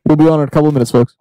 We'll be on in a couple of minutes, folks.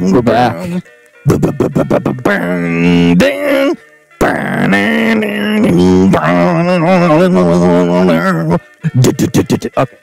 We're back. Okay.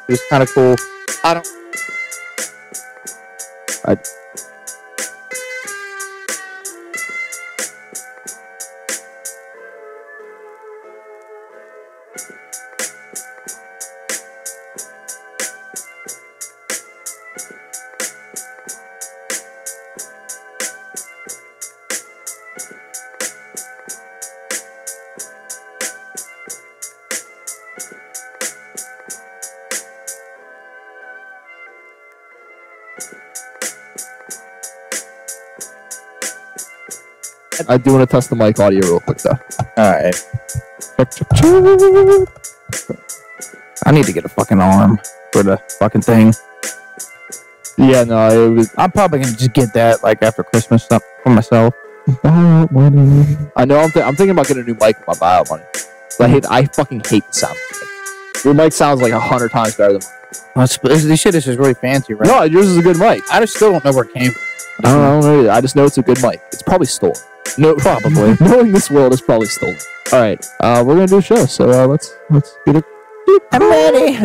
It was kind of cool. I do want to test the mic audio real quick, though. Alright. I need to get a fucking arm for the fucking thing. Yeah, no, it was. I'm probably gonna just get that like after Christmas stuff for myself. Buyout money. I know. I'm thinking about getting a new mic with my buyout money. I fucking hate the sound. Your mic sounds like 100 times better than mine. This shit is just really fancy, right? No, yours is a good mic. I just still don't know where it came from. I don't know either. I just know it's a good mic. It's probably stolen. No, probably. Knowing this world is probably stolen. All right, we're gonna do a show. So let's get it. I'm ready.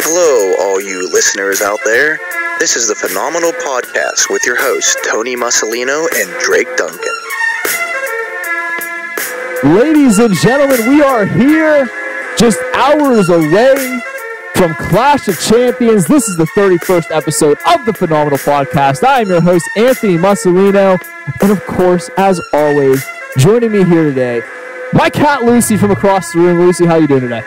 Hello, all you listeners out there. This is the Phenomenal Podcast with your hosts, Tony Musolino and Drake Duncan. Ladies and gentlemen, we are here just hours away from Clash of Champions. This is the 31st episode of the Phenomenal Podcast. I am your host, Anthony Musolino. And of course, as always, joining me here today, my cat Lucy from across the room. Lucy, how you doing today?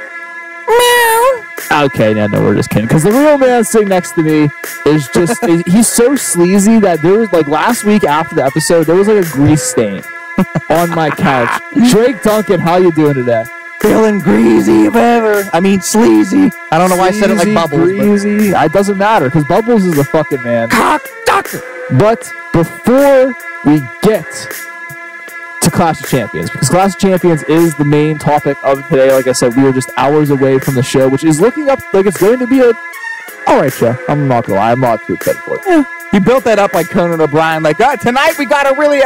Meow. Okay, no, we're just kidding. Because the real man sitting next to me is just, he's so sleazy that there was, like, last week after the episode, there was, like, a grease stain on my couch. Drake Duncan, how you doing today? Feeling greasy if ever. I mean, sleazy. I don't know why I said it like Bubbles. Greasy. It doesn't matter, because Bubbles is a fucking man. Cock doctor. But before we get to Clash of Champions, because Clash of Champions is the main topic of today. Like I said, we are just hours away from the show, which is looking up like it's going to be a alright show. I'm not gonna lie, I'm not too excited for it. Yeah. You built that up like Conan O'Brien, like tonight we got a really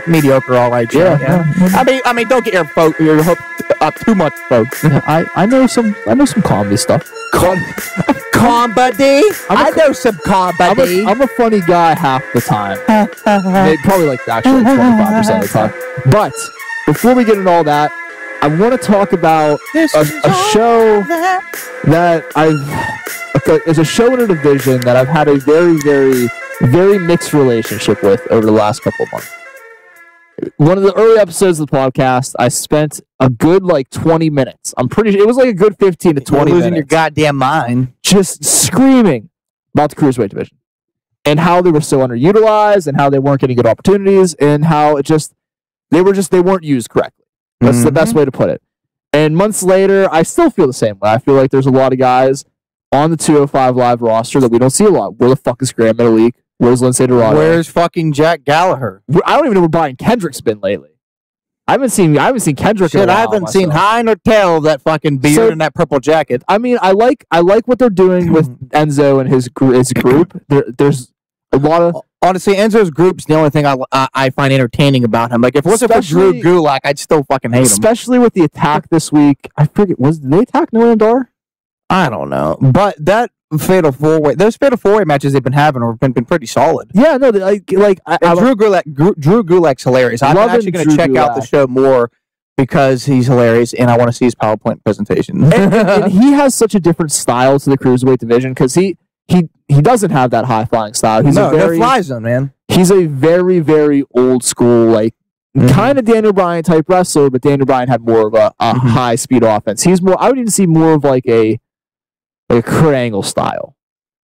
mediocre alright show. Yeah. I mean, don't get your hopes up too much, folks. I know some comedy stuff. Comedy? I know some comedy. I'm a funny guy half the time. Maybe, probably like actually 25% of the time. But before we get into all that, I want to talk about a show that it's a show in a division that I've had a very, very, very mixed relationship with over the last couple of months. One of the early episodes of the podcast, I spent a good 20 minutes. I'm pretty sure it was like a good 15 to 20 minutes. You're losing your goddamn mind. Just screaming about the Cruiserweight division. and how they were so underutilized, and how they weren't getting good opportunities, and how they weren't used correctly. That's the best way to put it. And months later, I still feel the same way. I feel like there's a lot of guys on the 205 Live roster that we don't see a lot. Where the fuck is Graham Metalik? Where's Lindsay Dorado? Where's fucking Jack Gallagher? I don't even know where Brian Kendrick's been lately. I haven't seen Kendrick. Shit, I haven't seen high nor tail of that fucking beard and that purple jacket. I mean, I like what they're doing with Enzo and his group. There's a lot of honestly, Enzo's group's the only thing I find entertaining about him. Like if it wasn't for Drew Gulak, I'd still fucking hate him. Especially with the attack this week. I forget, did they attack Nolan Dar? I don't know, but that fatal four-way, those fatal four-way matches they've been having have been pretty solid. Yeah, no, Drew Gulak's hilarious. I'm actually going to check out the show more because he's hilarious, and I want to see his PowerPoint presentation. and he has such a different style to the cruiserweight division because he doesn't have that high flying style. He's no fly zone, man. He's a very, very old school, like kind of Daniel Bryan type wrestler, but Daniel Bryan had more of a high speed offense. He's more. I would even see more of like a Kurt Angle style.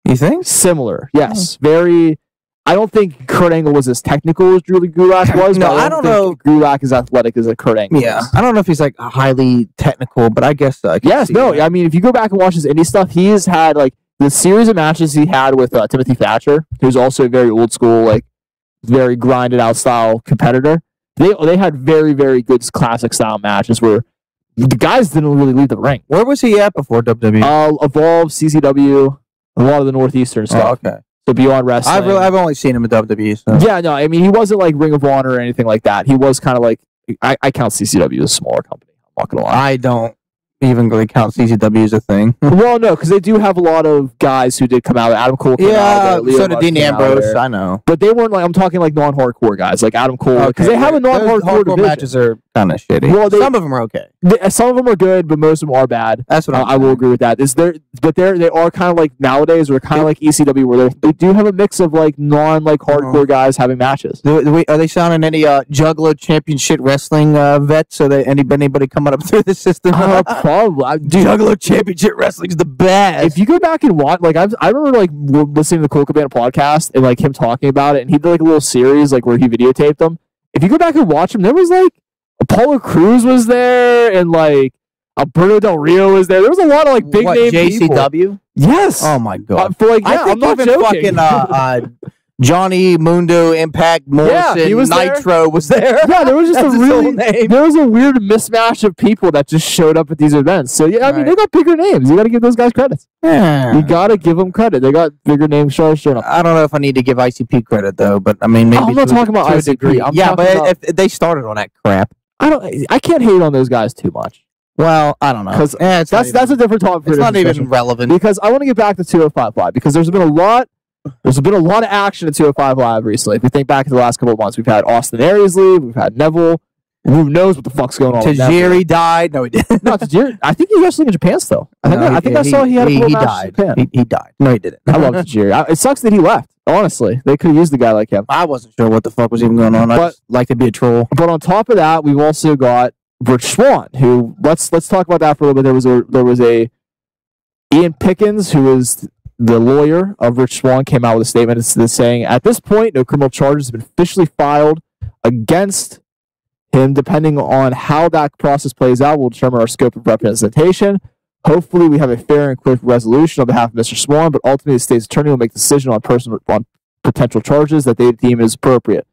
You think? Similar, yes. Very. I don't think Kurt Angle was as technical as Drew Gulak was. No, but I don't know. Gulak is athletic as a Kurt Angle. Yeah, I don't know if he's like highly technical, but I guess. Yes, no. I mean, if you go back and watch his indie stuff, he's had like the series of matches he had with Timothy Thatcher, who's also a very old school, like very grinded out style competitor. They had very, very good classic style matches where the guys didn't really leave the ring. Where was he at before WWE? Evolve, CCW, a lot of the Northeastern stuff. Oh, okay. So Beyond Wrestling. I've only seen him at WWE. So. Yeah, no, I mean, he wasn't like Ring of Honor or anything like that. He was kind of like, I count CCW as a smaller company. I'm not going to lie. I don't even really count CCW as a thing. Well, no, because they do have a lot of guys who did come out. Adam Cole came out. So did Dean Ambrose. I know. But they weren't like, I'm talking like non-hardcore guys, like Adam Cole. Because they have a non-hardcore division. Matches are kind of shitty. Well, some of them are okay. Some of them are good, but most of them are bad. That's what I will agree with that. But they are kind of like nowadays, or kind of like ECW, where they do have a mix of like hardcore guys having matches. Are they sounding any Juggalo Championship Wrestling vets? So anybody coming up through the system? Probably. Juggalo Championship Wrestling's the best. If you go back and watch, like I remember like listening to the Cole Cabana podcast and like him talking about it, and he did like a little series like where he videotaped them. If you go back and watch him, there was like Apollo Crews was there, and like Alberto Del Rio was there. There was a lot of like big name JCW? people. Yes. Oh my god. For like, yeah, I'm not joking. Fucking Johnny Mundo, Impact, Morrison, he was Nitro was there. Yeah, there was just there was a weird mismatch of people that just showed up at these events. So yeah, I mean, they got bigger names. You got to give those guys credit. Yeah. You got to give them credit. They got bigger names. Sure. I don't know if I need to give ICP credit though, but I mean, maybe I'm not talking about ICP. But if they started on that crap, I can't hate on those guys too much. Well, I don't know. Because that's a different topic. It's not even relevant. Because I want to get back to 205 Live because there's been a lot of action at 205 Live recently. If we think back to the last couple of months, we've had Austin Aries leave, we've had Neville. Who knows what the fuck's going on? Tajiri died. No, he didn't. No, Tajiri. I think he's wrestling in Japan still. I think I saw he had a match in Japan. He died. No, he didn't. I love Tajiri. It sucks that he left. Honestly, they could have used a guy like him. I wasn't sure what the fuck was even going on. I just like to be a troll. But on top of that, we've also got Rich Swann, who let's talk about that for a little bit. There was a Ian Pickens, who is the lawyer of Rich Swann, came out with a statement saying, at this point, no criminal charges have been officially filed against him. Depending on how that process plays out, we'll determine our scope of representation. Hopefully, we have a fair and quick resolution on behalf of Mr. Swann, but ultimately, the state's attorney will make a decision on potential charges that they deem is appropriate.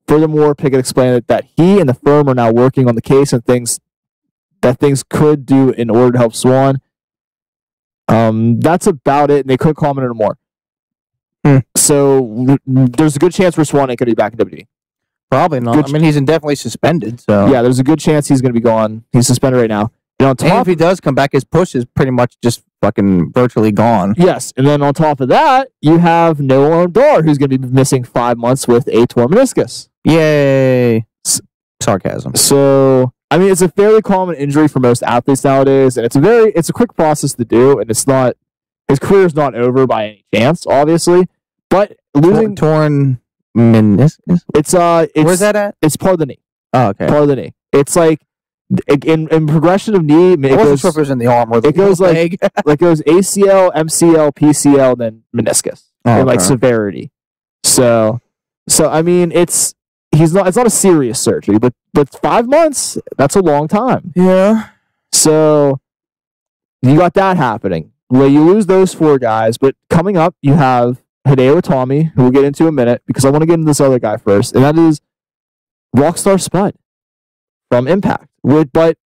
Furthermore, Pickett explained that he and the firm are now working on the case and things could do in order to help Swann. That's about it, and they couldn't comment on it more. So there's a good chance for Swann ain't going to be back in WWE. Probably not. I mean, he's indefinitely suspended. So yeah, there's a good chance he's going to be gone. He's suspended right now. And on top, if he does come back, his push is pretty much just fucking virtually gone. Yes, and then on top of that, you have Noah Dar, who's going to be missing 5 months with a torn meniscus. Yay! Sarcasm. So I mean, it's a fairly common injury for most athletes nowadays, and it's a quick process to do, and it's not his career is not over by any chance, obviously. But losing torn meniscus. It's where's that at? It's part of the knee. Oh, okay. Part of the knee. It's like In progression of knee, I wasn't sure if it was in the arm or the leg. Like it goes ACL, MCL, PCL, then meniscus in like severity. So I mean, it's not a serious surgery, but 5 months, that's a long time. Yeah. So you got that happening. Well, you lose those 4 guys, but coming up, you have Hideo Itami, who we'll get into in a minute, because I want to get into this other guy first, and that is Rockstar Spud from Impact. But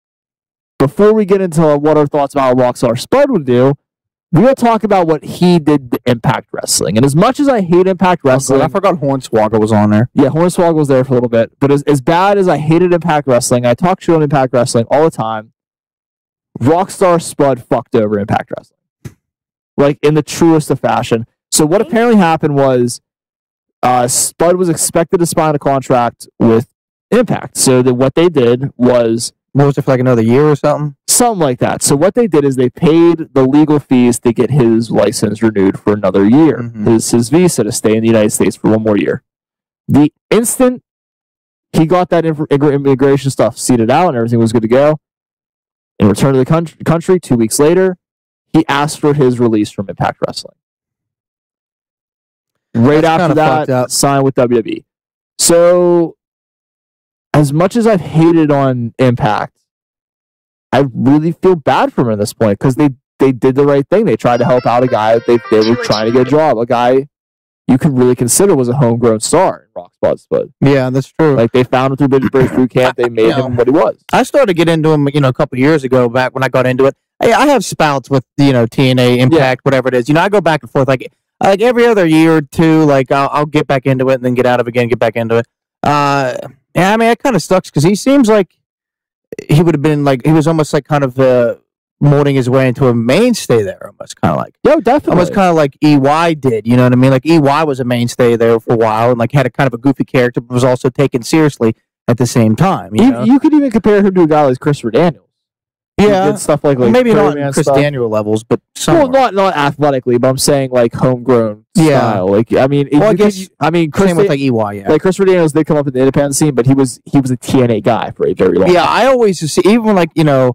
before we get into what our thoughts about how Rockstar Spud would do, we're going to talk about what he did to Impact Wrestling. And as much as I hate Impact Wrestling... I forgot Hornswoggle was on there. Yeah, Hornswoggle was there for a little bit. But as bad as I hated Impact Wrestling, I talk shit on Impact Wrestling all the time, Rockstar Spud fucked over Impact Wrestling. Like, in the truest of fashion. So what apparently happened was Spud was expected to sign a contract with Impact. So what they did was... What was it, for like another year or something? Something like that. So what they did is they paid the legal fees to get his license renewed for another year. Mm-hmm. His visa to stay in the United States for 1 more year. The instant he got that immigration stuff seated out and everything was good to go, in return to the country 2 weeks later, he asked for his release from Impact Wrestling. Right after that, signed with WWE. So, as much as I've hated on Impact, I really feel bad for him at this point because they did the right thing. They tried to help out a guy. They were trying to get a job. A guy you could really consider was a homegrown star in Rockstar Spud. Yeah, that's true. Like, they found him through British Boot Camp. They made him what he was. I started to get into him, a couple of years ago, back when I got into it. I have spouts with, TNA, Impact, whatever it is. I go back and forth. Like every other year or two, like, I'll get back into it and then get out of it again, get back into it. Yeah, I mean, it kind of sucks because he seems like he would have been like, he was almost like kind of molding his way into a mainstay there, almost kind of like. Yeah, definitely. Almost kind of like EY did, you know what I mean? Like EY was a mainstay there for a while and like had a kind of a goofy character, but was also taken seriously at the same time. You could even compare him to a guy like Christopher Daniels. Yeah, did stuff like maybe not Chris Daniel levels, but somewhere. Well, not athletically, but I'm saying like homegrown style. Like, I mean, Chris same with like EY. Yeah, like Christopher Daniels did come up in the independent scene, but he was a TNA guy for a very long time. Yeah, I always see, even like when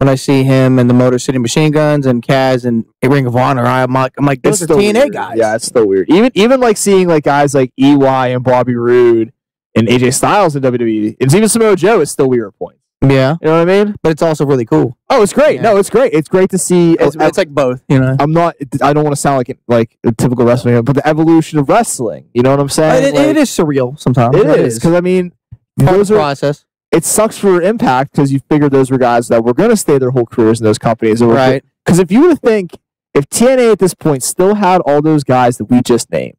I see him and the Motor City Machine Guns and Kaz and Ring of Honor, I'm like those are TNA weird. guys. Yeah, it's still weird. Even like seeing like guys like EY and Bobby Roode and AJ Styles in WWE, and even Samoa Joe is still weird at points. Yeah, you know what I mean. But it's also really cool. Oh, it's great. Yeah. No, it's great. It's great to see. It's like both. I don't want to sound like a typical wrestling, but the evolution of wrestling. You know what I'm saying? It is surreal sometimes. It is because I mean, process. It sucks for Impact because you figured those were guys that were going to stay their whole careers in those companies, right? Because if you were to think, if TNA at this point still had all those guys that we just named,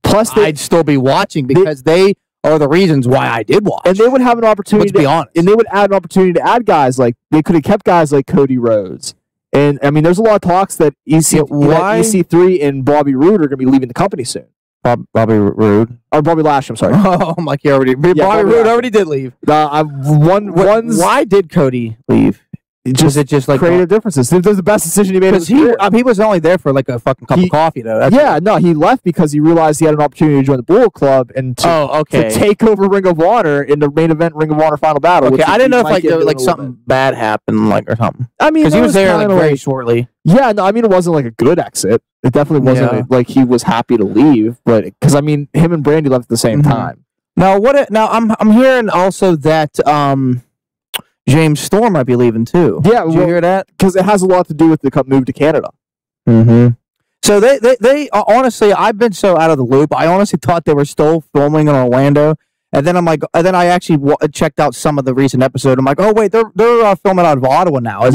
plus I'd still be watching because they are the reasons why I did watch. And they would have an opportunity to be honest. And they would add an opportunity to add guys like they could have kept guys like Cody Rhodes. And I mean, there's a lot of talks that EC3 and Bobby Roode are going to be leaving the company soon. Bobby Roode or Bobby Lash? I'm sorry. Oh, I'm like, Bobby Roode already did leave. Why did Cody leave? Just like creative differences. It was the best decision he made. He was only there for like a fucking cup of coffee, though. He left because he realized he had an opportunity to join the Bullet Club and to take over Ring of Honor in the main event Ring of Honor Final Battle. Okay, I didn't know if like something bad happened, or something. I mean, because he was there very shortly. Yeah, no, I mean, it wasn't like a good exit. It definitely wasn't like he was happy to leave, but because I mean, him and Brandy left at the same time. Now I'm hearing also that James Storm might be leaving too. Yeah, did you hear that? Because it has a lot to do with the move to Canada. Mm-hmm. So they honestly, I've been so out of the loop. I honestly thought they were still filming in Orlando, and then I actually checked out some of the recent episode. I'm like, oh wait, they're filming out of Ottawa now. Is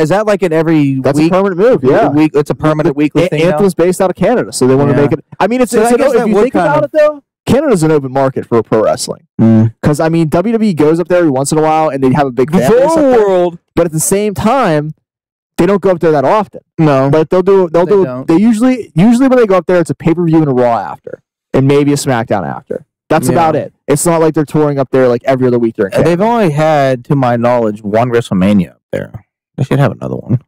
that like an every that's week? A permanent move? Yeah, it's a permanent weekly thing. Anthem's based out of Canada, so they want to make it. I mean, if you think about it though. Canada's an open market for pro wrestling because I mean WWE goes up there every once in a while and they have a big fan base up there, but at the same time they don't go up there that often. No, but they usually when they go up there it's a pay-per-view and a Raw after and maybe a SmackDown after. That's about it. It's not like they're touring up there like every other week during Canada. They've only had, to my knowledge, one WrestleMania up there. They should have another one.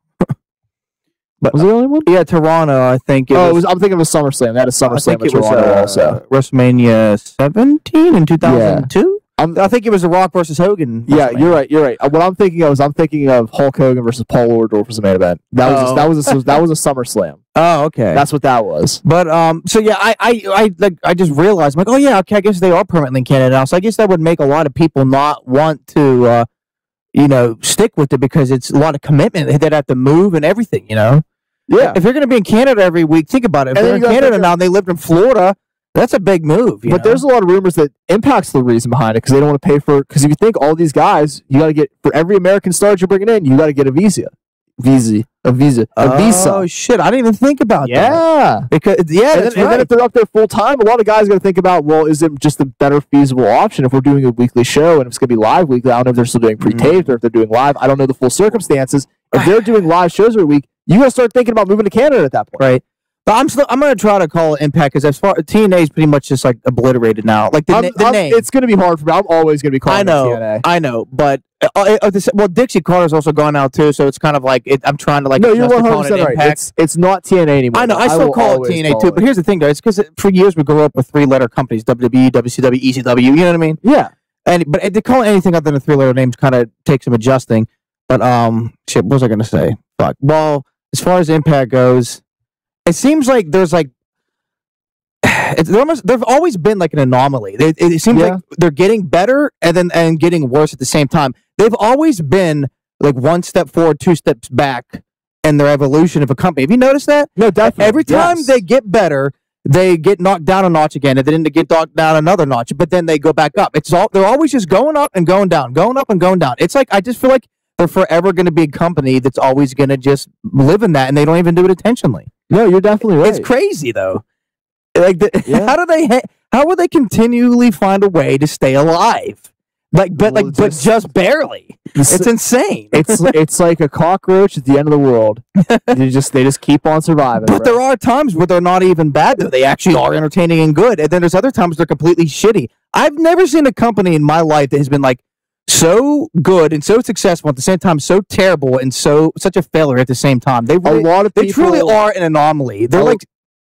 But was it the only one? Yeah, Toronto, I think. I'm thinking of a SummerSlam. They had a SummerSlam at Toronto also. WrestleMania 17 in 2002? I think it was The Rock versus Hogan. Yeah, you're right. You're right. What I'm thinking of is Hulk Hogan versus Paul Orndorff was the main event. That was a SummerSlam. Oh, okay. That's what that was. But so yeah, I just realized, I'm like, oh yeah, okay, I guess they are permanently in Canada now. So I guess that would make a lot of people not want to, stick with it because it's a lot of commitment. They'd have to move and everything, Yeah. If you're going to be in Canada every week, think about it. If they're in Canada now and they lived in Florida, that's a big move. But there's a lot of rumors that Impact's the reason behind it because they don't want to pay for. Because if you think all these guys, you got to get for every American star you're bringing in, you got to get a visa. Oh shit! I didn't even think about that. Because and then if they're up there full time, a lot of guys got to think about, well, is it just a better feasible option if we're doing a weekly show and it's going to be live weekly? I don't know if they're still doing pre-taped or if they're doing live. I don't know the full circumstances. If they're doing live shows every week, you got to start thinking about moving to Canada at that point, right? But I'm going to try to call it Impact because as far TNA is pretty much just like obliterated now. Like the name, it's going to be hard for me. I'm always going to be calling it TNA. I know, but Dixie Carter's also gone out too, so it's kind of like I'm trying to like. No, you're 100% right. It's not TNA anymore. I know. I still call it TNA too, but here's the thing, though. It's because for years we grew up with 3-letter companies: WWE, WCW, ECW. You know what I mean? Yeah. But to call it anything other than a 3-letter names kind of takes some adjusting. But shit, what was I going to say? Fuck. Well, as far as Impact goes, it seems like there's like. They've always been like an anomaly. It seems like they're getting better and getting worse at the same time. They've always been like 1 step forward, 2 steps back in their evolution of a company. Have you noticed that? No, definitely. Every time they get better, they get knocked down a notch again, and then they get knocked down another notch, but then they go back up. They're always just going up and going down, going up and going down. It's like I just feel like they're forever going to be a company that's always going to just live in that, and they don't even do it intentionally. No, you're definitely right. It's crazy though. Like, how will they continually find a way to stay alive? But just barely. It's insane. It's like a cockroach at the end of the world. They just keep on surviving. But there are times where they're not even bad. Though they actually are entertaining and good. And then there's other times they're completely shitty. I've never seen a company in my life that has been like so good and so successful at the same time, so terrible and such a failure at the same time. They truly are an anomaly. They're like.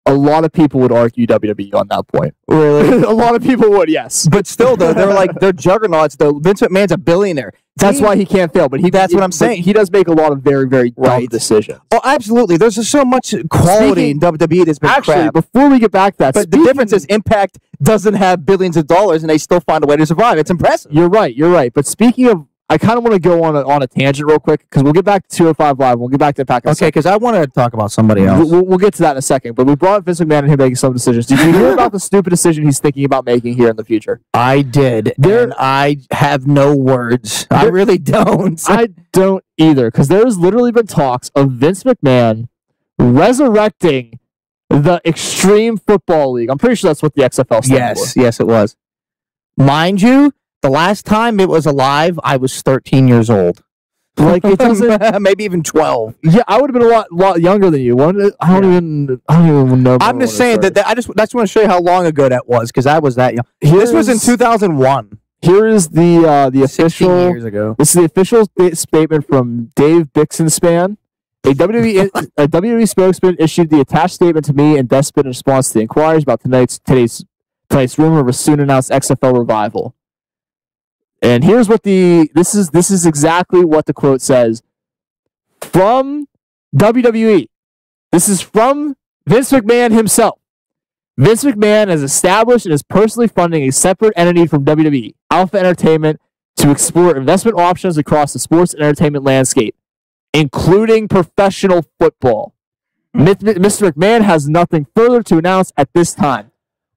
A lot of people would argue WWE on that point. Really? A lot of people would, yes. But still, though, they're juggernauts, though. Vince McMahon's a billionaire. That's why he can't fail. But that's what I'm saying. He does make a lot of very, very dumb decisions. Oh, absolutely. There's just so much quality in WWE that's been crap. Before we get back to that, but the difference is Impact doesn't have billions of dollars, and they still find a way to survive. It's impressive. You're right. But speaking of, I kind of want to go on a tangent real quick because we'll get back to 205 Live. We'll get back to Impact. Okay, because I want to talk about somebody else. We'll get to that in a second. But we brought Vince McMahon and him making some decisions. Did you hear about the stupid decision he's thinking about making here in the future? I did. And I have no words. I really don't. I don't either because there's literally been talks of Vince McMahon resurrecting the Extreme Football League. I'm pretty sure that's what the XFL stands for. Yes, it was. Mind you, the last time it was alive, I was 13 years old. Like it doesn't, maybe even 12. Yeah, I would have been a lot younger than you. I don't even know. I'm just saying that I just want to show you how long ago that was because I was that young. This was in 2001. Here is the official. Years ago. This is the official statement from Dave Bixenspan. A WWE spokesman issued the attached statement to me and Despot in response to the inquiries about tonight's rumor of a soon announced XFL revival. And here's what this is exactly what the quote says from WWE. This is from Vince McMahon himself. Vince McMahon has established and is personally funding a separate entity from WWE, Alpha Entertainment, to explore investment options across the sports and entertainment landscape, including professional football. Mr. McMahon has nothing further to announce at this time.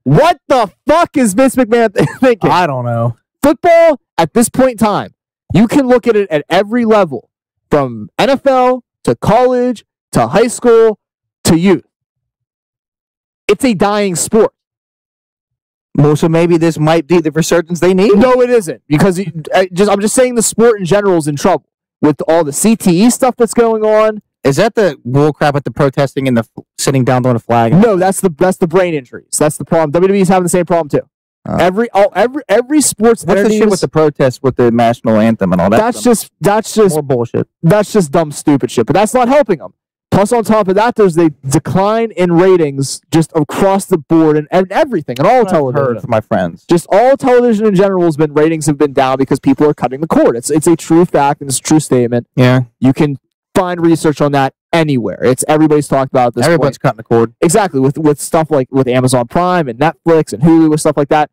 What the fuck is Vince McMahon thinking? I don't know. Football, at this point in time, you can look at it at every level, from NFL to college to high school to youth. It's a dying sport. Well, so maybe this might be the resurgence they need? No, it isn't. Because I'm just saying the sport in general is in trouble with all the CTE stuff that's going on. Is that the bullcrap with the protesting and the sitting down on a flag? No, that's the brain injuries. That's the problem. WWE's having the same problem too. Every sports. What's the shit with the protests with the national anthem and all that? That's just more bullshit. That's just dumb, stupid shit. But that's not helping them. Plus, on top of that, there's a decline in ratings just across the board and everything, and all television. Heard from my friends. Just all television in general ratings have been down because people are cutting the cord. It's a true fact and it's a true statement. Yeah. You can find research on that anywhere. Everybody's talked about this. Everyone's cutting the cord. Exactly. With stuff like with Amazon Prime and Netflix and Hulu and stuff like that,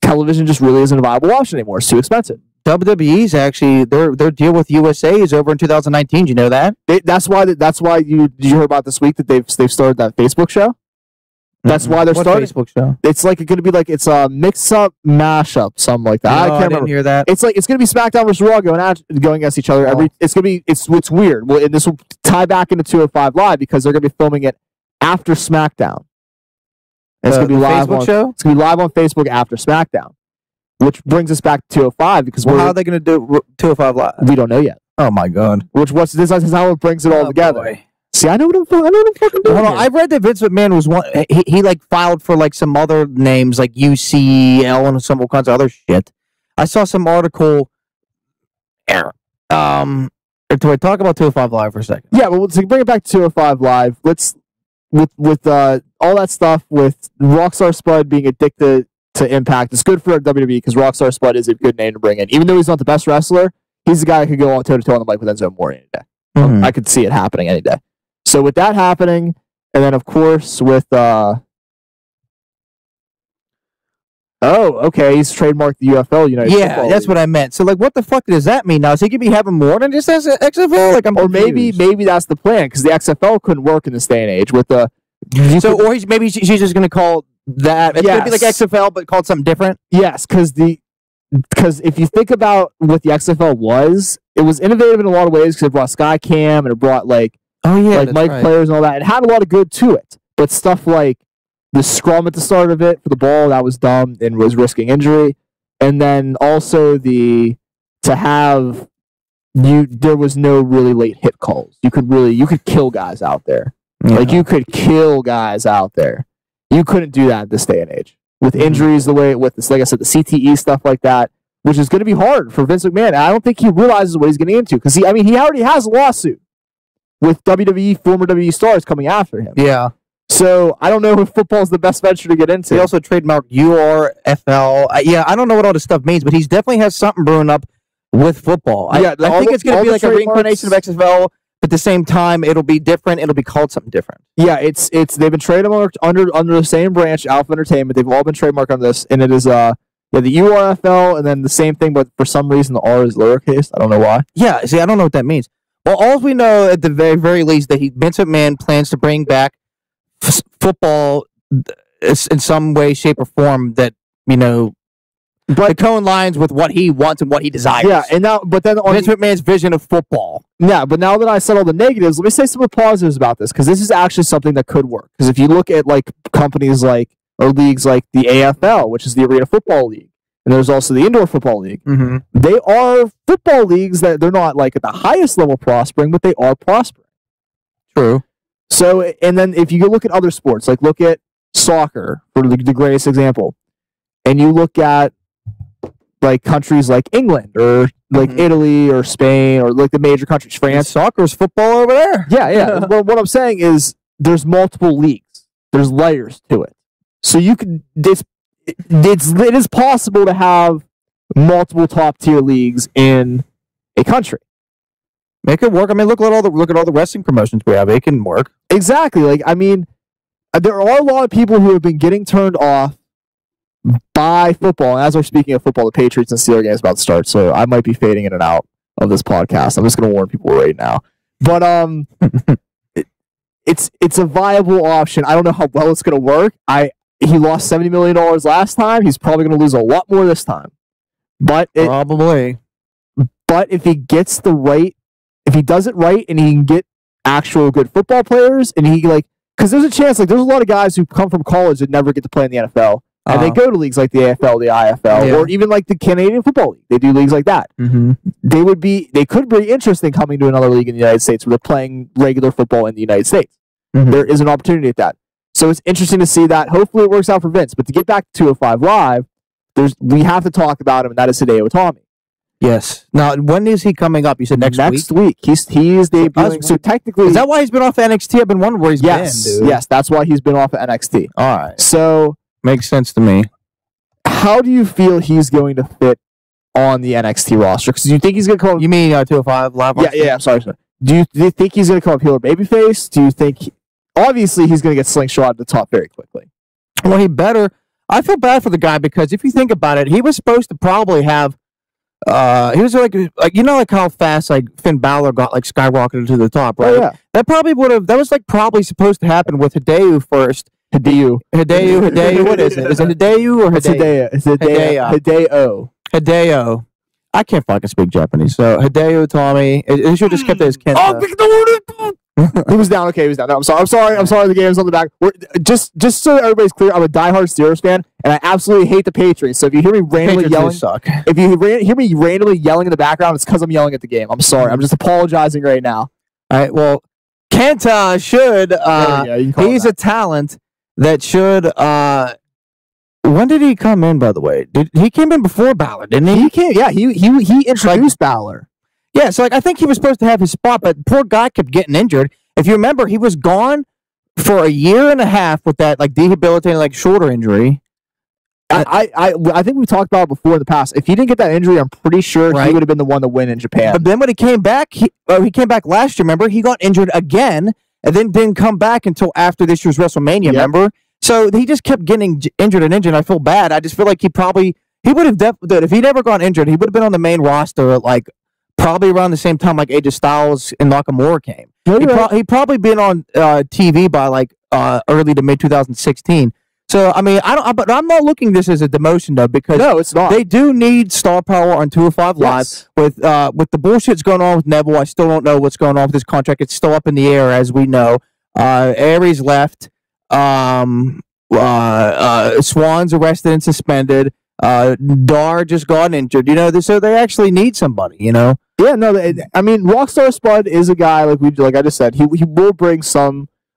television just really isn't a viable option anymore. It's too expensive. WWE's actually their deal with USA is over in 2019. Do you know that? That's why you heard about this week that they've started that Facebook show. That's why they're starting Facebook show. It's like going to be like it's a mix-up mashup, something like that. No, I can't remember. Didn't hear that. It's going to be SmackDown versus Raw going against each other. It's weird. Well, and this will tie back into 205 Live because they're going to be filming it after SmackDown. And it's going to be live Facebook show. It's going to be live on Facebook after SmackDown, which brings us back to 205 because how are they going to do 205 Live? We don't know yet. Oh my god! This is how it brings it all together. Boy. See, I know what I'm fucking doing. Hold on, I've read that Vince McMahon was one. He like filed for like some other names like UCL and some all kinds of other shit. I saw some article. Do I talk about 205 Live for a second? Yeah, well, to bring it back to 205 Live, let's with all that stuff with Rockstar Spud being addicted to Impact. It's good for WWE because Rockstar Spud is a good name to bring in, even though he's not the best wrestler. He's the guy who could go toe to toe on the mic with Enzo Amore any day. Mm-hmm. I could see it happening any day. So with that happening, and then of course with he's trademarked the UFL United. Yeah, that's what I meant. So like, what the fuck does that mean now? Is he gonna be having more than just XFL? Like, or maybe that's the plan because the XFL couldn't work in this day and age with the. Maybe she's just gonna call that. It's gonna be like XFL, but called something different. Yes, because if you think about what the XFL was, it was innovative in a lot of ways because it brought Skycam and it brought like mic players and all that. It had a lot of good to it, but stuff like the scrum at the start of it for the ball, that was dumb and was risking injury. And then also there was no really late hit calls. You could kill guys out there. Yeah. Like you could kill guys out there. You couldn't do that in this day and age. With injuries with this, like I said, the CTE stuff like that, which is going to be hard for Vince McMahon. I don't think he realizes what he's getting into because he already has a lawsuit with WWE, former WWE stars coming after him. Yeah. So I don't know if football is the best venture to get into. He also trademarked URFL. I don't know what all this stuff means, but he definitely has something brewing up with football. I think it's going to be like a reincarnation of XFL. But at the same time, it'll be different. It'll be called something different. Yeah, they've been trademarked under the same branch, Alpha Entertainment. They've all been trademarked on this, and it is the URFL, and then the same thing, but for some reason the R is lowercase. I don't know why. Yeah, see, I don't know what that means. Well, all we know at the very, very least that Vince McMahon plans to bring back football in some way, shape, or form that but co-lines with what he wants and what he desires. Yeah, and then on Vince McMahon's vision of football. Yeah, but now that I said all the negatives, let me say some of the positives about this because this is actually something that could work. Because if you look at like companies or leagues like the AFL, which is the Arena Football League, and there's also the Indoor Football League. Mm-hmm. They are football leagues that they're not like at the highest level prospering, but they are prospering. True. So, and then if you look at other sports, like look at soccer for the greatest example, and you look at like countries like England or like Italy or Spain or like the major countries, France. Soccer's football over there. Yeah. Well, what I'm saying is there's multiple leagues. There's layers to it. So you could it is possible to have multiple top tier leagues in a country. Make it work. I mean, look at all the wrestling promotions we have. It can work. Exactly. Like, I mean, there are a lot of people who have been getting turned off by football. And as we're speaking of football, the Patriots and Steelers game is about to start, so I might be fading in and out of this podcast. I'm just going to warn people right now. But it's a viable option. I don't know how well it's going to work. He lost $70 million last time. He's probably going to lose a lot more this time. Probably. But if he gets if he does it right and he can get actual good football players and because there's a chance, there's a lot of guys who come from college that never get to play in the NFL. And they go to leagues like the AFL, the IFL, or even like the Canadian Football League. They do leagues like that. Mm-hmm. They could be interesting coming to another league in the United States where they're playing regular football in the United States. Mm-hmm. There is an opportunity at that. So it's interesting to see that. Hopefully it works out for Vince. But to get back to 205 Live, we have to talk about him, and that is Hideo Itami. Yes. Now, when is he coming up? You said next week. He is debuting. So technically, is that why he's been off NXT? I've been wondering where he's been, dude. Yes, that's why he's been off of NXT. All right. So makes sense to me. How do you feel he's going to fit on the NXT roster? Because you think he's going to come? You mean 205 Live? Yeah. Sorry. Do you think he's going to come up heel or babyface? Do you think? Obviously, he's going to get slingshot at the top very quickly. Well, he better. I feel bad for the guy because if you think about it, he was supposed to probably have. He was like how fast like Finn Balor got like skyrocketed to the top, right? Oh, yeah. That probably would have. That was like probably supposed to happen with Hideo first. Hideo. What is it? Is it Hideo or Hideo? It's Hideo. I can't fucking speak Japanese, so Hideo Tommy. It should have just kept it as Kenta. He was down. Okay, he was down. No, I'm sorry. The game's on the back. Just so everybody's clear, I'm a diehard Steelers fan, and I absolutely hate the Patriots. So if you hear me randomly yelling, if you hear me randomly yelling in the background, it's because I'm yelling at the game. I'm sorry. I'm just apologizing right now. All right. Well, Kenta should. He's a talent that should. When did he come in? By the way, he came in before Balor, didn't he? He came. Yeah, he introduced Balor. Yeah, so I think he was supposed to have his spot, but poor guy kept getting injured. If you remember, he was gone for a year and a half with that debilitating shoulder injury. I think we talked about it before in the past. If he didn't get that injury, I'm pretty sure he would have been the one to win in Japan. But then when he came back, he came back last year. Remember, he got injured again, and then didn't come back until after this year's WrestleMania. Yep. Remember, so he just kept getting injured and injured. I feel bad. I just feel like he would have definitely, if he'd ever gone injured, he would have been on the main roster probably around the same time AJ Styles and Nakamura came. He'd probably been on TV by early to mid 2016. So I mean, but I'm not looking at this as a demotion though, because no, it's not. They do need star power on 205 Live. With the bullshit's going on with Neville. I still don't know what's going on with this contract. It's still up in the air, as we know. Aries left. Swan's arrested and suspended. Dar just got injured. So they actually need somebody. Yeah, no. I mean, Rockstar Spud is a guy like I just said. He will bring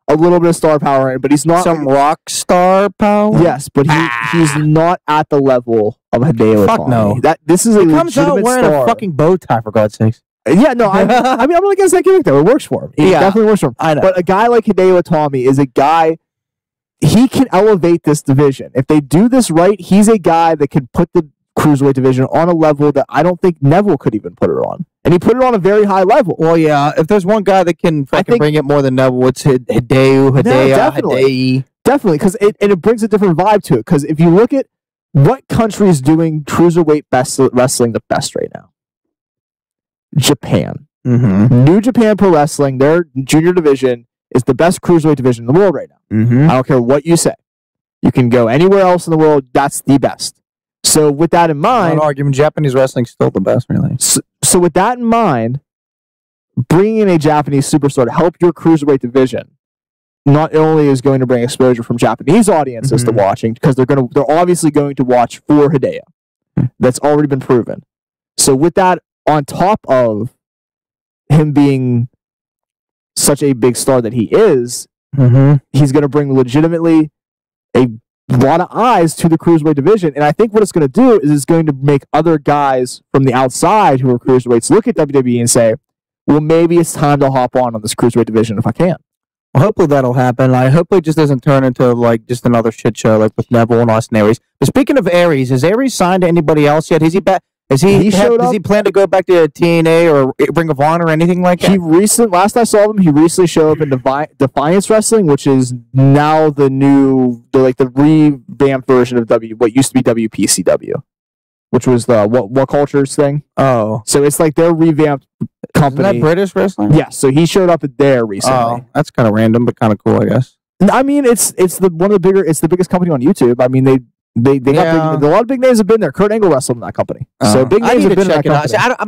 a little bit of star power in, but he's not some rock star power. Yes, but he's not at the level of Hideo. Fuck no. This is a comes out wearing a fucking bow tie, for God's sakes. Yeah, no. I mean, I'm not against that gimmick though. It works for him. It definitely works for him. I know. But a guy like Hideo Itami is a guy. He can elevate this division. If they do this right, he's a guy that can put the cruiserweight division on a level that I don't think Neville could even put it on. And he put it on a very high level. Well, yeah, if there's one guy that can bring it more than Neville, it's Hideo. Definitely, because it brings a different vibe to it. Because if you look at what country is doing cruiserweight wrestling the best right now, Japan. Mm-hmm. New Japan Pro Wrestling, their junior division is the best cruiserweight division in the world right now. Mm-hmm. I don't care what you say. You can go anywhere else in the world. That's the best. So with that in mind, no argument. Japanese wrestling's still the best, really. So with that in mind, bringing in a Japanese superstar to help your cruiserweight division not only is going to bring exposure from Japanese audiences to watching, because they're obviously going to watch for Hideo. That's already been proven. So with that, on top of him being such a big star that he is, he's going to bring legitimately a lot of eyes to the cruiserweight division. And I think what it's going to do is it's going to make other guys from the outside who are cruiserweights look at WWE and say, well, maybe it's time to hop on this cruiserweight division if I can. Well, hopefully that'll happen. I hope it just doesn't turn into just another shit show with Neville and Austin Aries. But speaking of Aries, has Aries signed to anybody else yet? Is he back? Does he plan to go back to TNA or Ring of Honor or anything like that? Last I saw him, he recently showed up in Defiance Wrestling, which is now the revamped version of what used to be WPCW, which was the What Cultures thing. Oh, so it's like their revamped company. Isn't that British wrestling? Yeah, so he showed up there recently. Oh, that's kind of random, but kind of cool, I guess. I mean, it's the biggest company on YouTube. I mean, they got a lot of big names have been there. Kurt Angle wrestled in that company, so big names have been in that company. See, I don't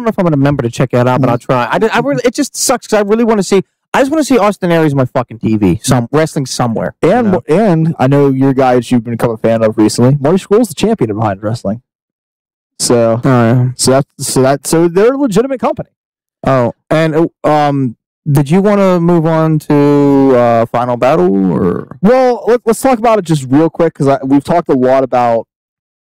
know if I'm going to remember to check it out, but I'll try. It just sucks because I really want to see. I just want to see Austin Aries on my fucking TV, wrestling somewhere. And I know your guys you've become a fan of recently. Marty Scurll's the champion of Behind Wrestling. So they're a legitimate company. Oh, and did you want to move on to Final Battle or? Well, let's talk about it just real quick because we've talked a lot about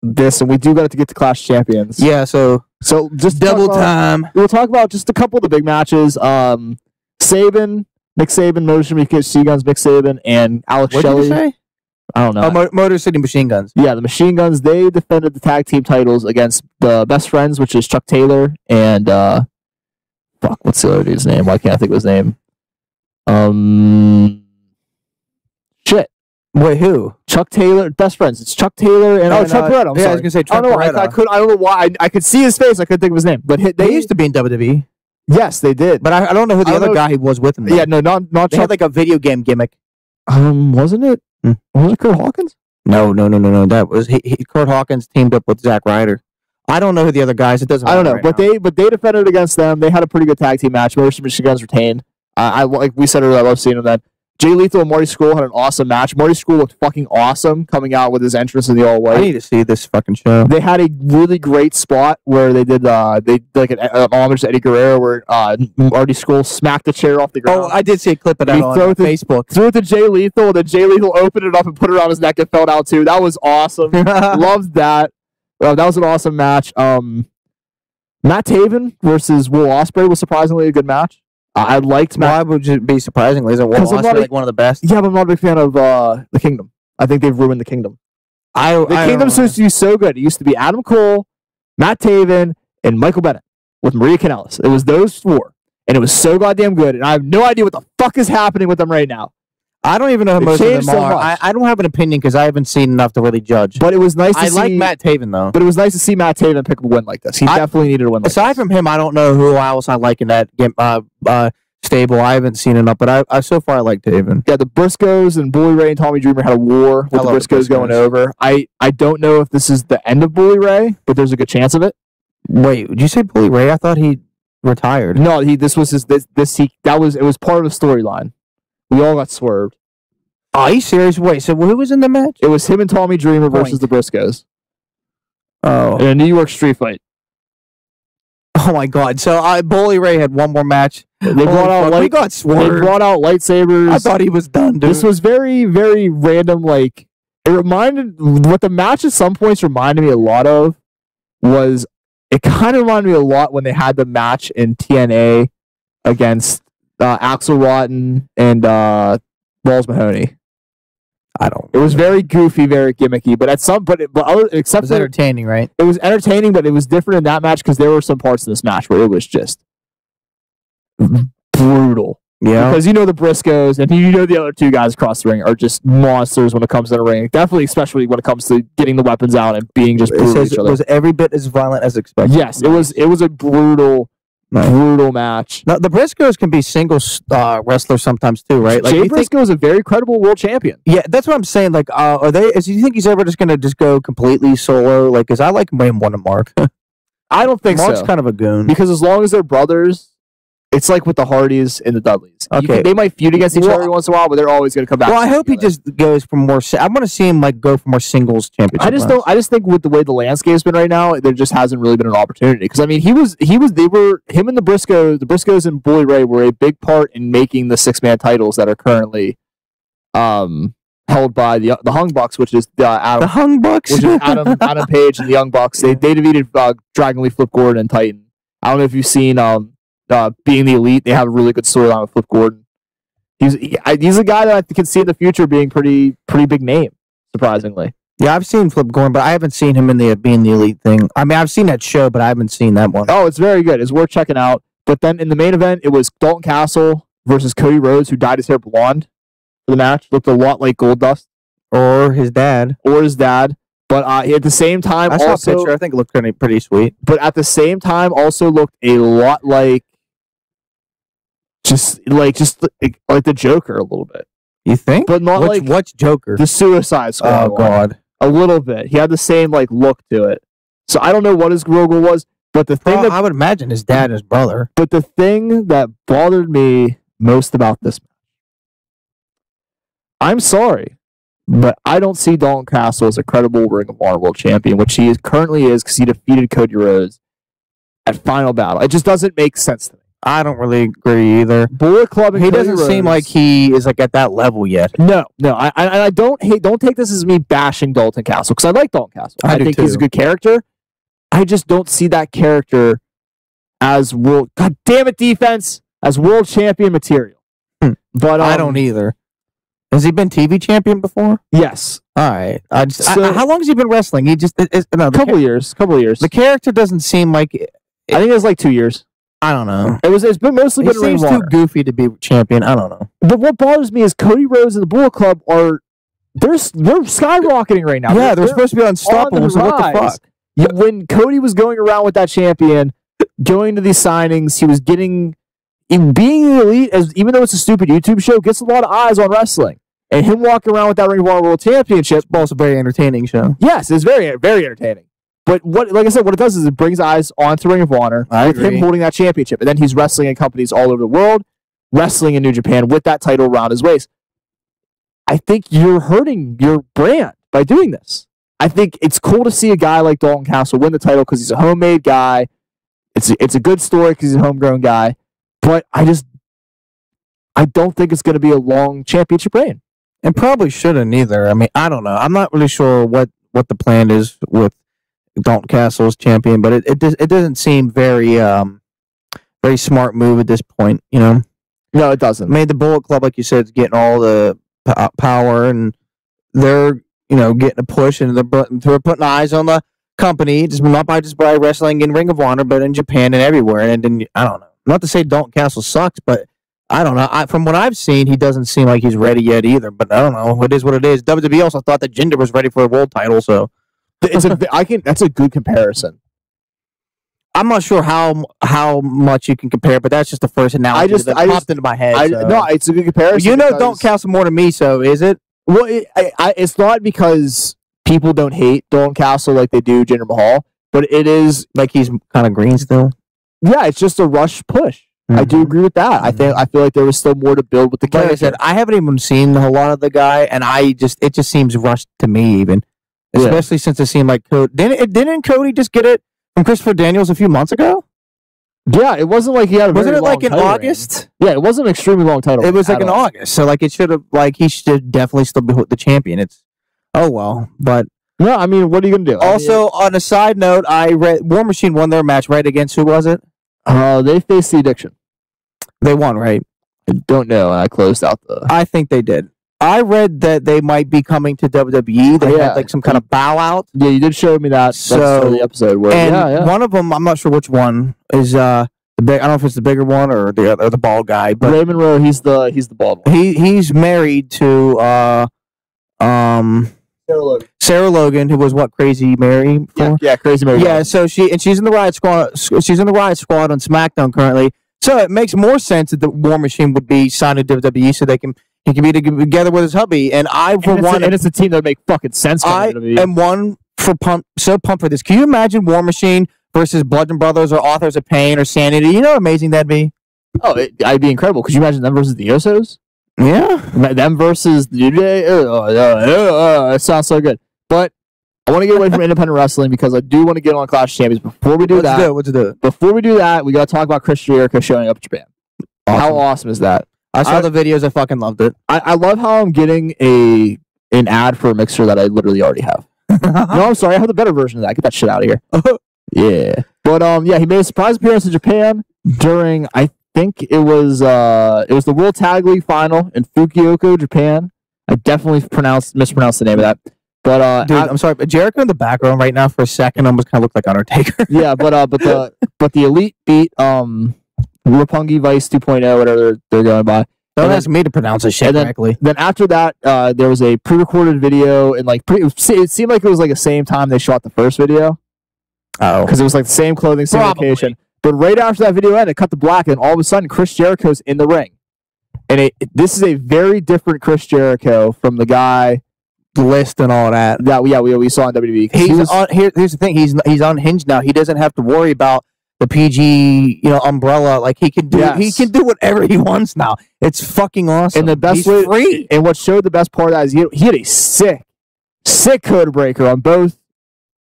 this, and we do got to get to Clash of Champions. Yeah. So So just double time. We'll talk about just a couple of the big matches. Nick Saban, Machine Guns, Nick Saban, and Alex What did Shelley. you say? I don't know. Oh, Motor City Machine Guns. Yeah, the Machine Guns, they defended the tag team titles against the Best Friends, which is Chuck Taylor and what's the other dude's name? Why can't I think of his name? Shit. Wait, who? Chuck Taylor, Best Friends. It's Chuck Taylor and Chuck Beretta. I'm sorry. I was gonna say Chuck I don't know. Beretta. I don't know why. I could see his face. I couldn't think of his name. But They used to be in WWE, yes, they did. but I don't know who the other guy he was with him. Though. Yeah, no, not They Chuck. had like a video game gimmick. Wasn't it? Was it Kurt Hawkins? No. That was Kurt Hawkins teamed up with Zack Ryder. I don't know who the other guys. It doesn't. I don't know, right but they defended against them. They had a pretty good tag team match. Motor City Machine Guns retained. I like we said earlier. I love seeing them. Then Jay Lethal and Marty Scurll had an awesome match. Marty Scurll looked fucking awesome coming out with his entrance in the all white. I need to see this fucking show. They had a really great spot where they did like an homage to Eddie Guerrero, where Marty Scurll smacked the chair off the ground. Oh, I did see a clip of that on Facebook. Threw it to Jay Lethal, and then Jay Lethal opened it up and put it around his neck and fell out too. That was awesome. Loved that. That was an awesome match. Matt Taven versus Will Ospreay was surprisingly a good match. I liked Matt. Why would it be surprisingly? Isn't Will Ospreay like one of the best? Yeah, but I'm not a big fan of the Kingdom. I think they've ruined the Kingdom. The Kingdom's supposed to be so good. It used to be Adam Cole, Matt Taven, and Michael Bennett with Maria Kanellis. It was those four, and it was so goddamn good. And I have no idea what the fuck is happening with them right now. I don't even know who most of them so are. I don't have an opinion because I haven't seen enough to really judge. But it was nice to see. I like Matt Taven, though. But it was nice to see Matt Taven pick up a win like this. He definitely needed a win like aside this. from him, I don't know who else I like in that game, stable. I haven't seen enough, but I so far I like Taven. Yeah, the Briscoes and Bully Ray and Tommy Dreamer had a war with the Briscoes going over. I don't know if this is the end of Bully Ray, but there's a good chance of it. Wait, did you say Bully Ray? I thought he retired. No, it was part of the storyline. We all got swerved. Are you serious? Wait, so who was in the match? It was him and Tommy Dreamer versus the Briscoes. Oh. In a New York street fight. Oh my God! So Bully Ray had one more match. They brought out we got swerved. They brought out lightsabers. I thought he was done, dude. This was very, very random. Like it reminded what the match at some points reminded me a lot of was it kind of reminded me a lot when they had the match in TNA against Axl Rotten and Balls Mahoney. It was very goofy, very gimmicky, but it was entertaining, right? It was entertaining, but it was different in that match because there were some parts in this match where it was just brutal. Yeah, because the Briscoes and the other two guys across the ring are just monsters when it comes to the ring. Definitely, especially when it comes to getting the weapons out and being just brutal to each other. It was every bit as violent as expected. Yes, it was a brutal match. Now, the Briscoes can be singles wrestlers sometimes too, right? Like Jay Briscoe is a very credible world champion. Yeah, that's what I'm saying. Like, do you think he's ever just going to go completely solo? Like, because I like him way more than Mark. I don't think Mark's so. kind of a goon. Because as long as they're brothers, it's like with the Hardys and the Dudleys. Okay, they might feud against each other every once in a while, but they're always going to come back. Well, I hope he just goes for more. I want to see him go for more singles championship. I just think with the way the landscape's been right now, there just hasn't really been an opportunity. Because I mean, him and the Briscoes and Bully Ray were a big part in making the 6-man titles that are currently held by the Hung Bucks, which is Adam. The Hung Bucks, which is Adam Page and the Young Bucks. They defeated Dragon Lee, Flip Gordon, and Titan. I don't know if you've seen Being the Elite. They have a really good storyline with Flip Gordon. He's a guy that I can see in the future being pretty big name, surprisingly. Yeah, I've seen Flip Gordon, but I haven't seen him in the Being the Elite thing. I mean, I've seen that show, but I haven't seen that one. Oh, it's very good. It's worth checking out. But then in the main event, it was Dalton Castle versus Cody Rhodes, who dyed his hair blonde for the match. Looked a lot like Goldust. Or his dad. But at the same time, I saw a picture. I think it looked pretty sweet. But at the same time, also looked a lot like just like the Joker a little bit. You think? But not what's Joker? The Suicide Squad. Oh God, a little bit. He had the same look to it. So I don't know what his goal was, but the thing I would imagine his dad and his brother. But the thing that bothered me most about this match, I'm sorry, but I don't see Dalton Castle as a credible Ring of Honor World Champion, which he currently is because he defeated Cody Rhodes at Final Battle. It just doesn't make sense to me. I don't really agree either. Bullet Club and he Cody doesn't Rhodes, seem like he is at that level yet. No. I don't take this as me bashing Dalton Castle because I like Dalton Castle. I think he's a good character. I just don't see that character as world. God damn it, defense as world champion material. But I don't either. Has he been TV champion before? Yes. All right. How long has he been wrestling? He just a couple years. The character doesn't seem like. I think it was like 2 years. I don't know. It's been mostly been Ring of Honor. Too goofy to be champion. I don't know. But what bothers me is Cody Rhodes and the Bullet Club they're skyrocketing right now. Yeah, they're supposed to be unstoppable. So what the fuck? When Cody was going around with that champion, going to these signings, he was being the elite, even though it's a stupid YouTube show, gets a lot of eyes on wrestling. And him walking around with that Ring of Honor World Championship, also a very entertaining show. Yes, it's very, very entertaining. But like I said, what it does is it brings eyes onto Ring of Honor with him holding that championship. And then he's wrestling in companies all over the world, wrestling in New Japan with that title around his waist. I think you're hurting your brand by doing this. I think it's cool to see a guy like Dalton Castle win the title because he's a homemade guy. It's a good story because he's a homegrown guy. But I don't think it's going to be a long championship reign. And probably shouldn't either. I mean, I don't know. I'm not really sure what the plan is with Dalton Castle as champion, but it doesn't seem very smart move at this point, you know? No, it doesn't. I mean, the Bullet Club, like you said, is getting all the power, and they're, getting a push, and they're putting eyes on the company, not by wrestling in Ring of Honor, but in Japan and everywhere. And then, I don't know. Not to say Dalton Castle sucks, but I don't know. From what I've seen, he doesn't seem like he's ready yet either, but I don't know. It is what it is. WWE also thought that Jinder was ready for a world title, so... That's a good comparison. I'm not sure how much you can compare, but that's just the first analogy that popped into my head. No, it's a good comparison. Dalton Castle more than me, so is it? Well, it's not because people don't hate Dalton Castle like they do Jinder Mahal, but it is like he's kind of green still. Yeah, it's just a rush push. Mm-hmm. I do agree with that. I feel like there was still more to build with the character. Like I said, I haven't even seen a lot of the guy, and it just seems rushed to me even. Especially since it seemed like Cody... Didn't Cody just get it from Christopher Daniels a few months ago? Yeah, it wasn't like he had a very long like in title August? Reign. Yeah, it wasn't an extremely long title. It was like in August. So like he should definitely still be the champion. But... No, I mean, what are you going to do? Also, on a side note, I read War Machine won their match, right? Against who was it? They faced the Addiction. They won, right? I don't know. I closed out I think they did. I read that they might be coming to WWE. They had like some kind of bow out. Yeah, you did show me that. So the episode where one of them, I'm not sure which one is. I don't know if it's the bigger one or the bald guy. But Ray Monroe, he's the bald one. He's married to Sarah Logan, who was Crazy Mary? Yeah, Crazy Mary. Yeah, so she's in the Riot Squad. She's in the Riot Squad on SmackDown currently. So it makes more sense that the War Machine would be signed to WWE so he can be together with his hubby. And it's a team that would make fucking sense. I am so pumped for this. Can you imagine War Machine versus Bludgeon Brothers or Authors of Pain or Sanity? You know how amazing that'd be? Oh, it'd be incredible. Could you imagine them versus the Usos? Yeah. Them versus the New Day? It sounds so good. But I want to get away from independent wrestling because I do want to get on Clash of Champions. Before we do Before we do that, we got to talk about Chris Jericho showing up in Japan. Awesome. How awesome is that? I saw the videos. I fucking loved it. I love how I'm getting an ad for a mixer that I literally already have. No, I'm sorry. I have the better version of that. Get that shit out of here. Yeah. But he made a surprise appearance in Japan during, I think it was the World Tag League final in Fukuoka, Japan. I definitely mispronounced the name of that. But dude, I'm sorry, but Jericho in the background right now for a second almost kind of looked like Undertaker. Yeah, but the Elite beat Roppongi Vice 2.0, whatever they're going by. Don't ask me to pronounce this shit correctly. Then after that, there was a pre-recorded video, and it seemed like it was like the same time they shot the first video. Oh, because it was like the same clothing, same location. But right after that video ended, it cut to black, and all of a sudden, Chris Jericho's in the ring, and this is a very different Chris Jericho from the guy. List and all that. We saw on WWE. Here's the thing. He's unhinged now. He doesn't have to worry about the PG, umbrella. Like he can do whatever he wants now. It's fucking awesome. And the best He's free. And what showed the best part of that is he had a sick code breaker on both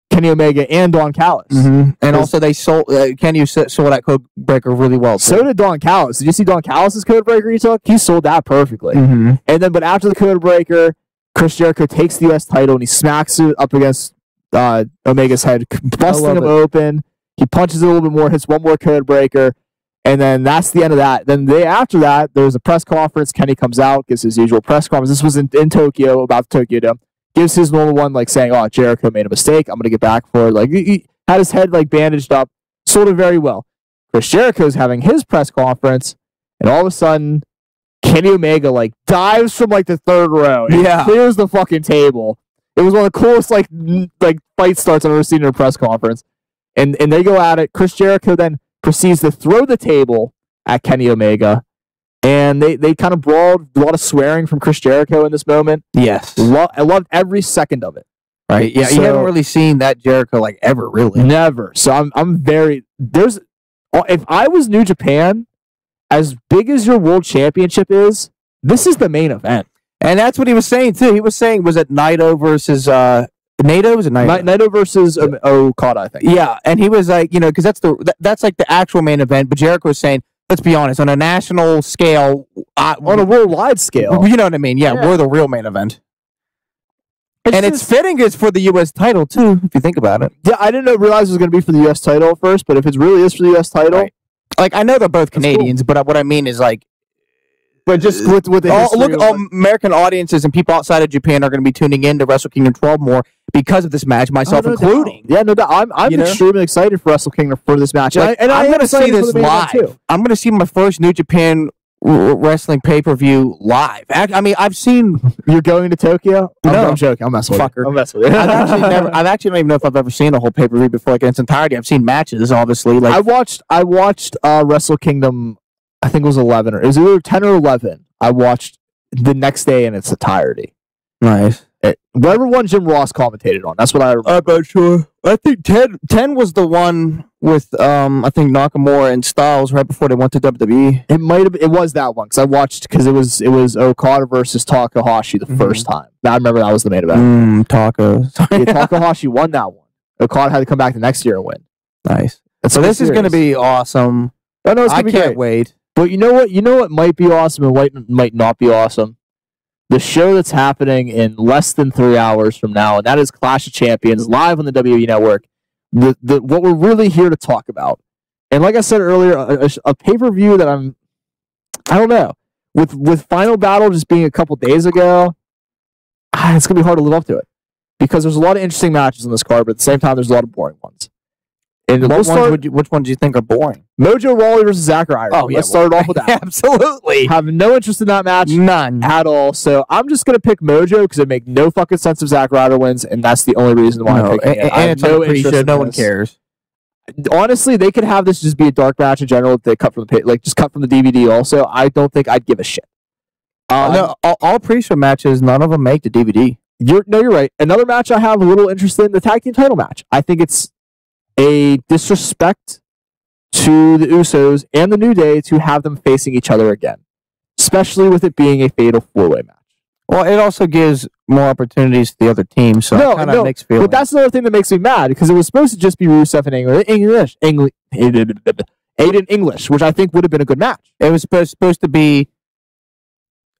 Kenny Omega and Don Callis. Mm-hmm. And also they sold Kenny sold that code breaker really well too. So did Don Callis. Did you see Don Callis' code breaker he took? He sold that perfectly. Mm-hmm. And then, but after the code breaker, Chris Jericho takes the U.S. title and he smacks it up against Omega's head, busting him open. He punches it a little bit more, hits one more code breaker, and then that's the end of that. Then the day after that, there's a press conference. Kenny comes out, gives his usual press conference. This was in Tokyo, about the Tokyo Dome. Gives his normal one, like saying, "Oh, Jericho made a mistake. I'm going to get back for it." Like he had his head like bandaged up, sort of very well. Chris Jericho's having his press conference, and all of a sudden, Kenny Omega like dives from like the third row and clears the fucking table. It was one of the coolest like fight starts I've ever seen in a press conference. And they go at it. Chris Jericho then proceeds to throw the table at Kenny Omega. And they kind of brawled. A lot of swearing from Chris Jericho in this moment. Yes. I loved every second of it. Right. Yeah, you haven't really seen that Jericho like ever, really. Never. So I'm very... If I was New Japan, as big as your world championship is, this is the main event. And that's what he was saying, too. He was saying, was it Naito versus... Naito? Was it Naito? Naito versus Okada, I think. Yeah, and he was like, because that's like the actual main event. But Jericho was saying, let's be honest, on a national scale, on a worldwide scale, you know what I mean? Yeah, we're the real main event. It's fitting it's for the U.S. title too, if you think about it. Yeah, I didn't realize it was going to be for the U.S. title at first, but if it really is for the U.S. title, right. Like I know they're both Canadians, cool. But what I mean is like. But just with the history American audiences and people outside of Japan are going to be tuning in to Wrestle Kingdom 12 more because of this match, myself including. Yeah, no doubt. I'm extremely excited for Wrestle Kingdom for this match. Like, and I'm going to see this live. I'm going to see my first New Japan wrestling pay-per-view live. I mean, I've seen... You're going to Tokyo? No. I'm joking. I'm messing with you. I'm messing with you. I've actually don't even know if I've ever seen a whole pay-per-view before like in its entirety. I've seen matches, obviously. Like I watched Wrestle Kingdom, I think it was 11, or it was either 10 or 11. I watched the next day in its entirety. Nice. Whatever one Jim Ross commentated on. That's what I remember. I'm not sure. I think 10 was the one with I think Nakamura and Styles right before they went to WWE. It was that one because I watched because it was Okada versus Takahashi the first time. I remember that was the main event. Takahashi won that one. Okada had to come back the next year and win. Nice. So this is going to be awesome. I know it's going to be great. Wait. But you know what? You know what might be awesome and might not be awesome? The show that's happening in less than 3 hours from now, and that is Clash of Champions live on the WWE Network. What we're really here to talk about. And like I said earlier, a pay-per-view that I don't know. With Final Battle just being a couple days ago, it's going to be hard to live up to it. Because there's a lot of interesting matches on this card, but at the same time, there's a lot of boring ones. And which ones do you think are boring? Mojo Rawley versus Zack Ryder. Oh, yeah, let's start off with that. Absolutely. Have no interest in that match. None. At all. So I'm just going to pick Mojo because it makes no fucking sense if Zack Ryder wins, and that's the only reason why I'm picking it. And it's no interest. No one cares. Honestly, they could have this just be a dark match in general if they cut from the just cut from the DVD also. I don't think I'd give a shit. No, all pre-show matches, none of them make the DVD. You're right. Another match I have a little interest in, the tag team title match. I think it's a disrespect to the Usos and the New Day to have them facing each other again, especially with it being a fatal four-way match. Well, it also gives more opportunities to the other team, so it kind of makes feelings. But that's another thing that makes me mad because it was supposed to just be Rusev and Aiden English, which I think would have been a good match. It was supposed to be.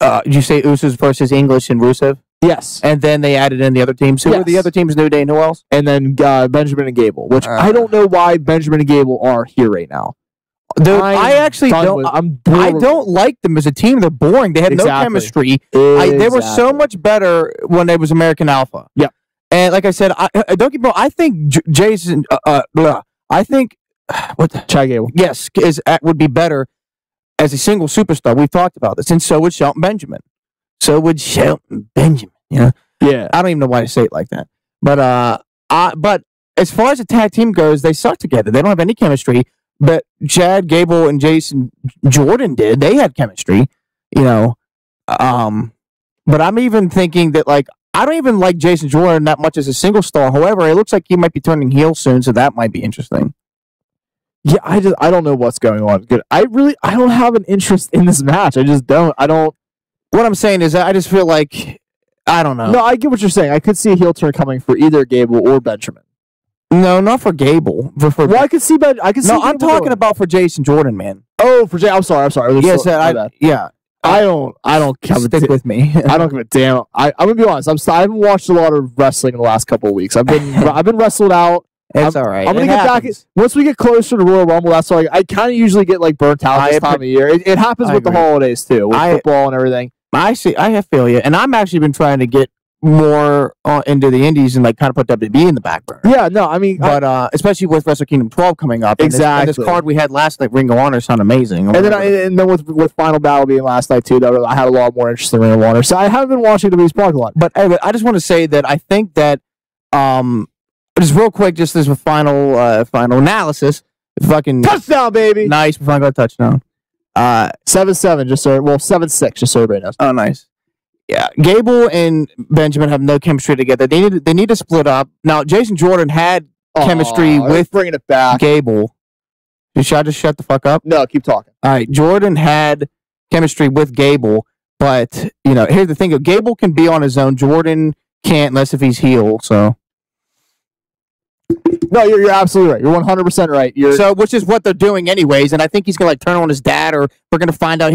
Did you say Usos versus English and Rusev? Yes. And then they added in the other teams. Who were the other teams? New Day and who else? And then Benjamin and Gable, which I don't know why Benjamin and Gable are here right now. I actually don't. I don't like them as a team. They're boring. They have no chemistry. They were so much better when it was American Alpha. Yeah. And like I said, don't get me wrong. I think Jason. I think Chad Gable. Yes, would be better as a single superstar. We've talked about this, and so would Shelton Benjamin. So would Shelton Benjamin. Yeah. I don't even know why I say it like that. But as far as the tag team goes, they suck together. They don't have any chemistry. But Chad Gable and Jason Jordan did. They had chemistry, But I'm even thinking that, like, I don't even like Jason Jordan that much as a single star. However, it looks like he might be turning heel soon, so that might be interesting. Yeah, I don't know what's going on. Good. I don't have an interest in this match. I just don't. What I'm saying is, I just feel like I don't know. No, I get what you're saying. I could see a heel turn coming for either Gable or Benjamin. No, not for Gable. I could see Ben. I could see. No, I'm talking about for Jason Jordan, man. Oh, for Jay. I'm sorry. Yes, yeah. I don't stick with me. I don't give a damn. I'm gonna be honest. I haven't watched a lot of wrestling in the last couple of weeks. I've been wrestled out. It's all right. I'm gonna get back once we get closer to Royal Rumble. That's why I kind of usually get like burnt out this time of year. It happens with the holidays too, with football and everything. I feel you, and I'm actually been trying to get more into the indies and like kind of put WWE in the back burner. Yeah, no, I mean, but especially with Wrestle Kingdom 12 coming up, exactly. And this card we had last night, Ring of Honor, sounded amazing. And then with Final Battle being last night too, I had a lot more interest in Ring of Honor. So I haven't been watching WWE's product line. But anyway, I just want to say that I think that just real quick, just as a final analysis, fucking touchdown, baby. Nice, we finally got a touchdown. 7-7, just so 7-6, just so everybody knows. Oh, nice. Yeah, Gable and Benjamin have no chemistry together. They need to split up. Now, Jason Jordan had chemistry with bringing it back. Gable. Should I just shut the fuck up? No, keep talking. All right, Jordan had chemistry with Gable, but here's the thing: Gable can be on his own. Jordan can't unless if he's heel. So. No, you're absolutely right. You're 100% right. Which is what they're doing anyways, and I think he's gonna turn on his dad, or we're gonna find out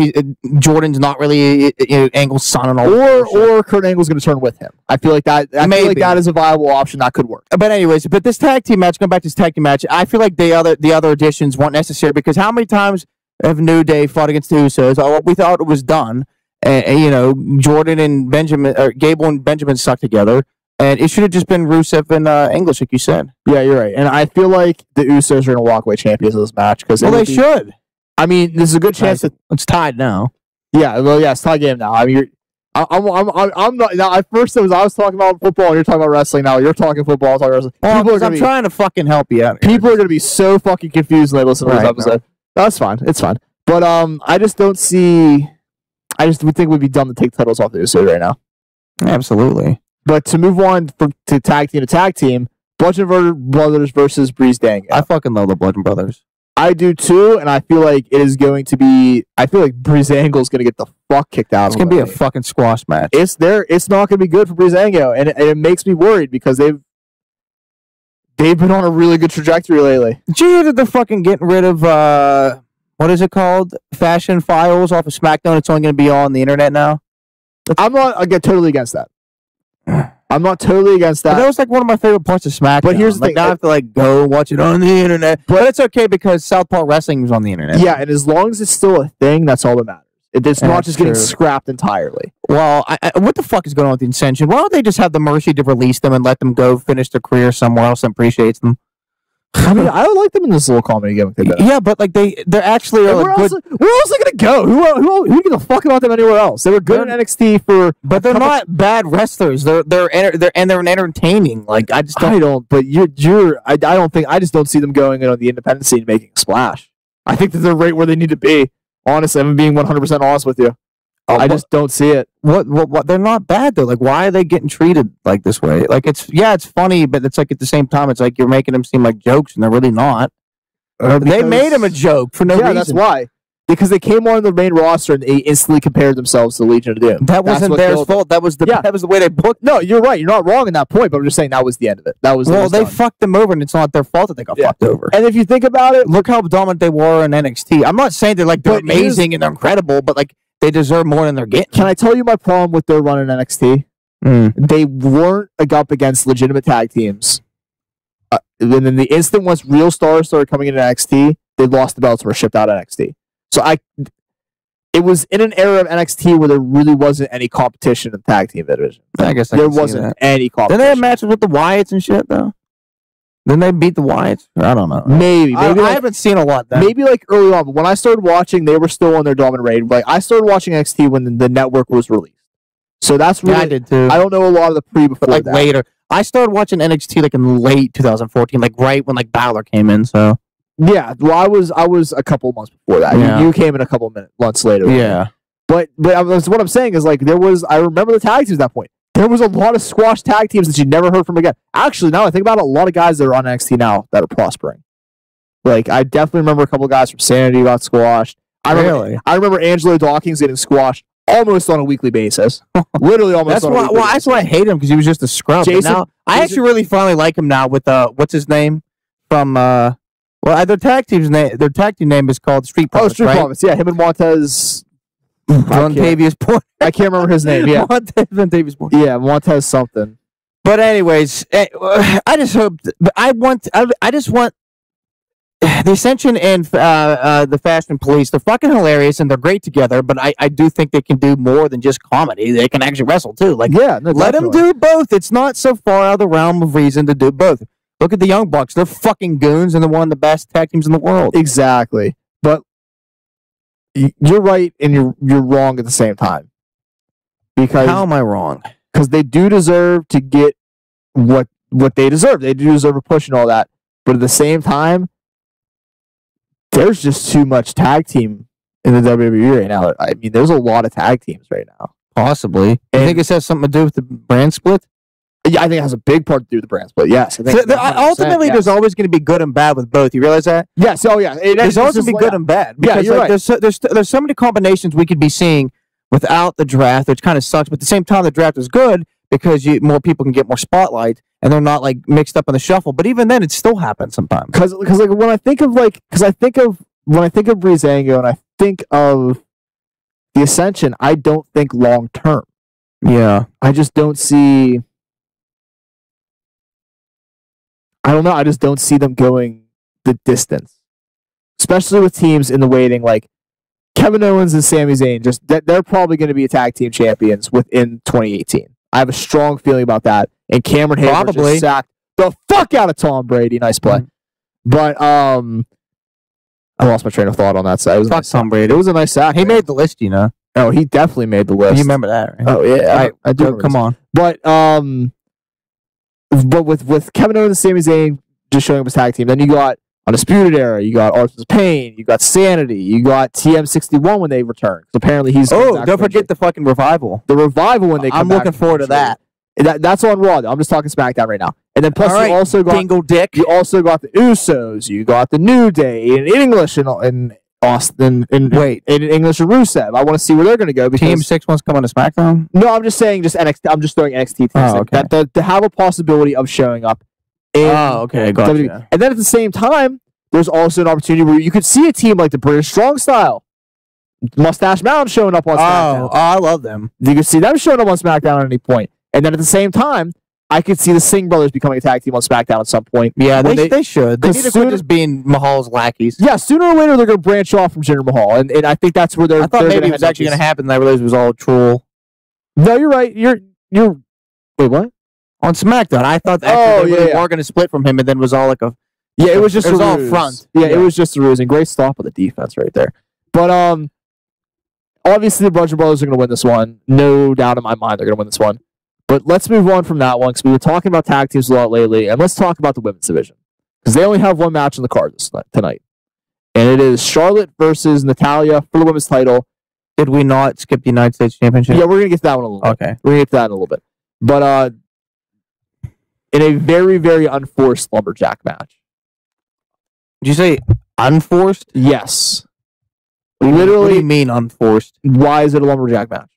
Jordan's not really Angle's son and all. Or Kurt Angle's gonna turn with him. I feel like that. I feel like that is a viable option that could work. But anyways, this tag team match, going back to this tag team match, I feel like the other additions weren't necessary because how many times have New Day fought against the Usos? Oh, we thought it was done, and Jordan and Benjamin, or Gable and Benjamin stuck together. And it should have just been Rusev and English, like you said. Yeah, you're right. And I feel like the Usos are going to walk away champions of this match. They should. I mean, there's a good chance that it's tied now. Yeah, well, yeah, it's tied game now. I mean, I'm not. Now, at first, I was talking about football, and you're talking about wrestling. Now you're talking football, I'm talking wrestling. I'm trying to fucking help you out. People are going to be so fucking confused when they listen to this episode. No, that's fine. It's fine. But I just don't see. I just would think we'd be dumb to take titles off the Usos right now. Absolutely. But to move on to tag team, Bludgeon Brothers versus Breeze Dango. I fucking love the Bludgeon Brothers. I do too, and I feel like it is going to be. I feel like Breezango is going to get the fuck kicked out. It's going to be a fucking squash match. It's not going to be good for Breezango, and it makes me worried because they've been on a really good trajectory lately. Did you hear that they're fucking getting rid of what is it called? Fashion Files off of SmackDown. It's only going to be on the internet now. I get totally against that. I'm not totally against that. But that was like one of my favorite parts of SmackDown. But here's the thing. Now I have to go watch it on the internet. But it's okay because Southpaw Wrestling was on the internet. Yeah, and as long as it's still a thing, that's all that matters. It's not just getting scrapped entirely. Well, what the fuck is going on with the Ascension? Why don't they just have the mercy to release them and let them go finish their career somewhere else that appreciates them? I mean, I would like them in this little comedy gimmick. Yeah, but they're actually where else are they gonna go? Who can fucking want them anywhere else? They were good in NXT but they're not bad wrestlers. They're entertaining. Like I just don't. I just don't see them going on the independent scene and making a splash. I think that they're right where they need to be. Honestly, I'm being 100% honest with you. I just don't see it. What? They're not bad though. Like, why are they getting treated like this way? Like, it's funny, but it's like at the same time, it's like you're making them seem like jokes, and they're really not. They made them a joke for no reason. Yeah, that's why. Because they came on the main roster and they instantly compared themselves to the Legion of Doom. That wasn't their fault. That was the way they booked. No, you're right. You're not wrong in that point. But I'm just saying that was the end of it. They fucked them over, and it's not their fault that they got fucked over. And if you think about it, look how dominant they were in NXT. I'm not saying they're amazing and they're incredible, but they deserve more than they're getting. Can I tell you my problem with their run in NXT? They weren't up against legitimate tag teams. And then the instant once real stars started coming into NXT, they lost the belts and were shipped out of NXT. So it was in an era of NXT where there really wasn't any competition in the tag team division. I guess there wasn't any competition. Didn't they have matches with the Wyatts and shit though? Then they beat the Wyatts? I don't know. Maybe I haven't seen a lot then. Maybe early on, but when I started watching, they were still on their dominant reign. I started watching NXT when the network was released. So that's really... Yeah, I did too. I don't know a lot of the before that. Later. I started watching NXT in late 2014, right when Balor came in, so... Yeah, well, I was a couple months before that. Yeah. You came in a couple months later. Yeah. But what I'm saying is, I remember the tag teams at that point. There was a lot of squash tag teams that you never heard from again. Actually, now I think about it, a lot of guys that are on NXT now that are prospering. I definitely remember a couple of guys from Sanity got squashed. I remember Angelo Dawkins getting squashed almost on a weekly basis. Literally almost on a weekly basis. That's why I hate him, because he was just a scrub. I actually really finally like him now with, what's his name? From, their tag team name is called Street Profits, Street Profits, yeah. Him and Montez... Montavious Point. I can't remember his name. Yeah, Montavious Point. Yeah, Montez something. But anyways, I just hope. I just want the Ascension and the Fashion Police. They're fucking hilarious and they're great together. But I do think they can do more than just comedy. They can actually wrestle too. Like, yeah, no, let them do both. It's not so far out of the realm of reason to do both. Look at the Young Bucks. They're fucking goons and they're one of the best tag teams in the world. Exactly. But you're right and you're wrong at the same time. Because how am I wrong? Because they do deserve to get what they deserve. They do deserve a push and all that. But at the same time, there's just too much tag team in the WWE right now. I mean, there's a lot of tag teams right now. Possibly. You think this has something to do with the brand split? Yeah, I think it has a big part to do with the brand split. Yes. I think ultimately, there's always going to be good and bad with both. You realize that? Yes. Oh, yeah. There's always going to be good and bad. Because, yeah, you're right. There's so many combinations we could be seeing without the draft, which kind of sucks. But at the same time, the draft is good because more people can get more spotlight and they're not like mixed up in the shuffle. But even then, it still happens sometimes. Because like when I think of Breezango and I think of the Ascension, I don't think long term. Yeah, I just don't see. I don't know. I just don't see them going the distance, especially with teams in the waiting like Kevin Owens and Sami Zayn. Just they're probably going to be tag team champions within 2018. I have a strong feeling about that. And Cameron Hayes just sacked the fuck out of Tom Brady. Nice play, but I lost my train of thought on that side. Fuck Tom Brady. It was a nice sack. He made the list, you know. Oh, he definitely made the list. You remember that, right? Oh yeah, I do. Come on, but with Kevin Owens and Sami Zayn just showing up as tag team, then you got Undisputed Era, you got Arthur's Pain, you got Sanity, you got TM61 when they return. So apparently he's don't forget the fucking Revival. The Revival when they come back. I'm looking forward to that. That's on Raw. I'm just talking SmackDown right now. And then plus you also got Dingle Dick. You also got the Usos. You got the New Day in English and Austin in English and Rusev. I want to see where they're going to go. Team 6 wants to come on to SmackDown. No, I'm just saying NXT. I'm just throwing NXT teams that to have a possibility of showing up. Okay, gotcha. And then at the same time, there's also an opportunity where you could see a team like the British Strong Style, Mustache Mountain showing up on SmackDown. Oh, I love them. You could see them showing up on SmackDown at any point. And then at the same time, I could see the Singh brothers becoming a tag team on SmackDown at some point. Yeah, they should. They need to quit just being Mahal's lackeys. Yeah, sooner or later they're going to branch off from Jinder Mahal, and I think that's where they're. I thought maybe it was actually going to happen. And I realized it was all a troll. No, you're right. You're. Wait, what? On SmackDown, I thought they were going to split from him, and then it was all like a. Yeah, it was just all front. Yeah, it was just a ruse, and great stop of the defense right there. But obviously the Bludgeon Brothers are going to win this one. No doubt in my mind they're going to win this one. But let's move on from that one because we were talking about tag teams a lot lately, and let's talk about the women's division because they only have one match on the card tonight, and it is Charlotte versus Natalya for the women's title. Did we not skip the United States Championship? Yeah, we're gonna get to that one a little bit. Okay, we're gonna get to that in a little bit. But in a very, very unforced lumberjack match. Did you say unforced? Yes. Literally. What do you mean unforced? Why is it a lumberjack match?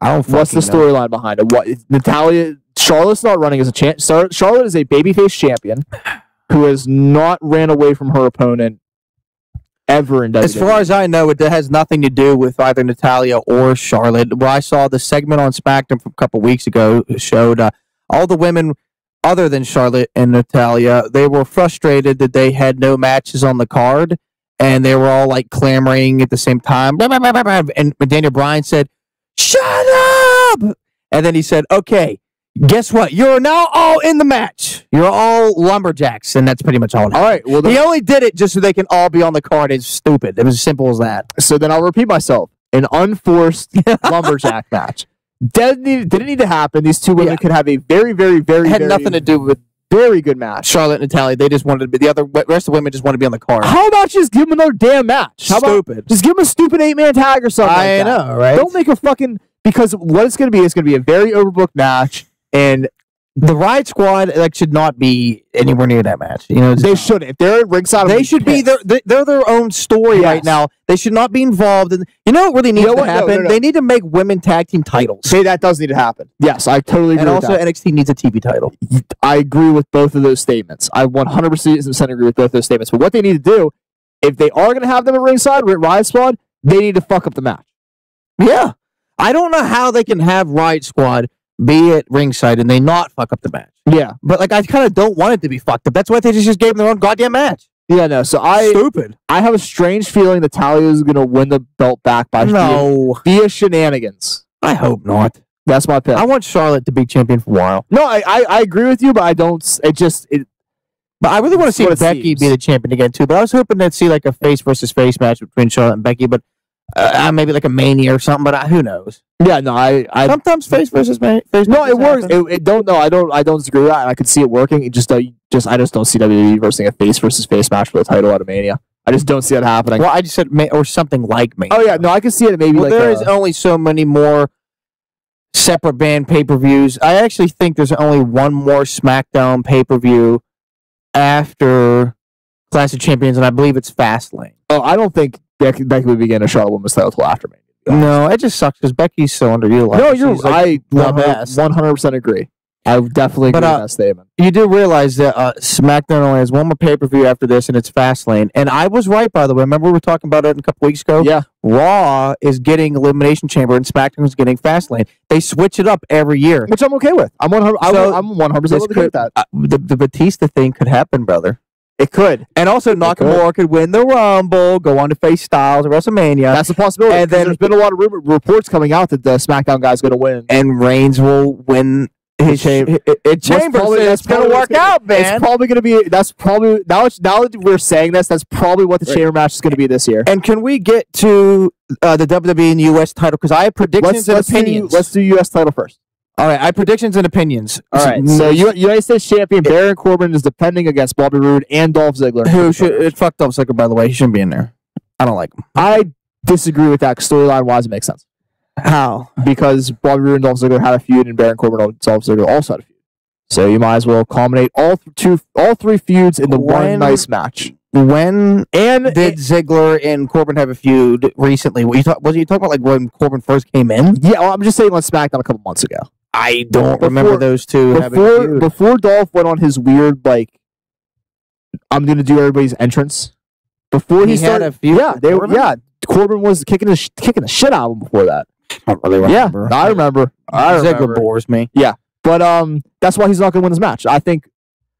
I don't. What's the storyline behind it? What Natalya? Charlotte's not running as a champ. Charlotte is a babyface champion who has not ran away from her opponent ever in WWE. As far as I know, it has nothing to do with either Natalya or Charlotte. Well, I saw the segment on SmackDown from a couple weeks ago showed all the women other than Charlotte and Natalya. They were frustrated that they had no matches on the card, and they were all like clamoring at the same time. And Daniel Bryan said, "Shut up!" And then he said, "Okay, guess what? You're now all in the match. You're all lumberjacks," and that's pretty much all. All right. Well, he only did it just so they can all be on the card. It's stupid. It was as simple as that. So then I'll repeat myself: an unforced lumberjack match didn't need to happen. These two women could have a very, very, very had nothing to do with very good match. Charlotte and Natalya, they just wanted to be the rest of the women just want to be on the card. How about just give them another damn match? How Stupid. Just give them a stupid 8-man tag or something. I know, right? Don't make a fucking because what it's going to be is going to be a very overbooked match, and the Riot Squad should not be anywhere near that match. You know, they shouldn't. If they're at ringside, they should be they're their own story right now. They should not be involved. You know what really needs to happen? No. They need to make women tag team titles. Say that does need to happen. Yes, I totally agree. And also, NXT needs a TV title. I agree with both of those statements. I 100% agree with both those statements. But what they need to do, if they are going to have them at ringside with Riot Squad, they need to fuck up the match. Yeah. I don't know how they can have Riot Squad be at ringside and they not fuck up the match. Yeah. But, like, I kind of don't want it to be fucked up. That's why they just gave them their own goddamn match. Yeah, no. So Stupid. I have a strange feeling that Talia is going to win the belt back by via shenanigans. I hope not. That's my pick. I want Charlotte to be champion for a while. No, I agree with you, but I don't. But I really want to see Becky be the champion again too. But I was hoping to see like a face versus face match between Charlotte and Becky, but maybe like a Mania or something. But who knows? Yeah, no, I sometimes face versus face. No, it works. I don't disagree with that. I could see it working. I just don't see WWE versus a face versus face match for the title at a Mania. I just don't see that happening. Well, I just said or something like Mania. Oh yeah, no, I can see it. Maybe there is only so many more separate band pay-per-views. I actually think there's only one more SmackDown pay-per-view after Clash of Champions, and I believe it's Fastlane. Oh, I don't think Becky would begin a Charlotte Women's title until after Mania. No, it just sucks because Becky's so underutilized. No, I 100% agree. I definitely agree with that statement. You do realize that SmackDown only has one more pay-per-view after this, and it's Fastlane. And I was right, by the way. Remember we were talking about it a couple weeks ago? Yeah. Raw is getting Elimination Chamber, and SmackDown is getting Fastlane. They switch it up every year. Which I'm okay with. I'm 100% okay with that. The Batista thing could happen, brother. It could. And also, Nakamura could win the Rumble, go on to face Styles at WrestleMania. That's a possibility. And then there's been a lot of reports coming out that the SmackDown guy's going to win. And Reigns will win his chamber. That's going to work out, man. It's probably going to be, now that we're saying this, that's probably what the chamber match is going to be this year. And can we get to the WWE and US title? Because I have predictions and opinions. Let's do US title first. All right, I have predictions and opinions. All right, so United States champion Baron Corbin is defending against Bobby Roode and Dolph Ziggler. Fuck Dolph Ziggler, by the way. He shouldn't be in there. I don't like him. I disagree with that. Storyline-wise, it makes sense. How? Because Bobby Roode and Dolph Ziggler had a feud, and Baron Corbin and Dolph Ziggler also had a feud. So you might as well culminate all three feuds in the one nice match. When did Ziggler and Corbin have a feud recently? Was you talking about like when Corbin first came in? Yeah, well, I'm just saying on SmackDown a couple months ago. I don't remember those two having a feud. Before Dolph went on his weird, like, I'm going to do everybody's entrance. Before he started, had a feud? Corbin was kicking the shit out of him before that. I don't really remember. Yeah, I remember. Ziggler bores me. Yeah, but that's why he's not going to win this match. I think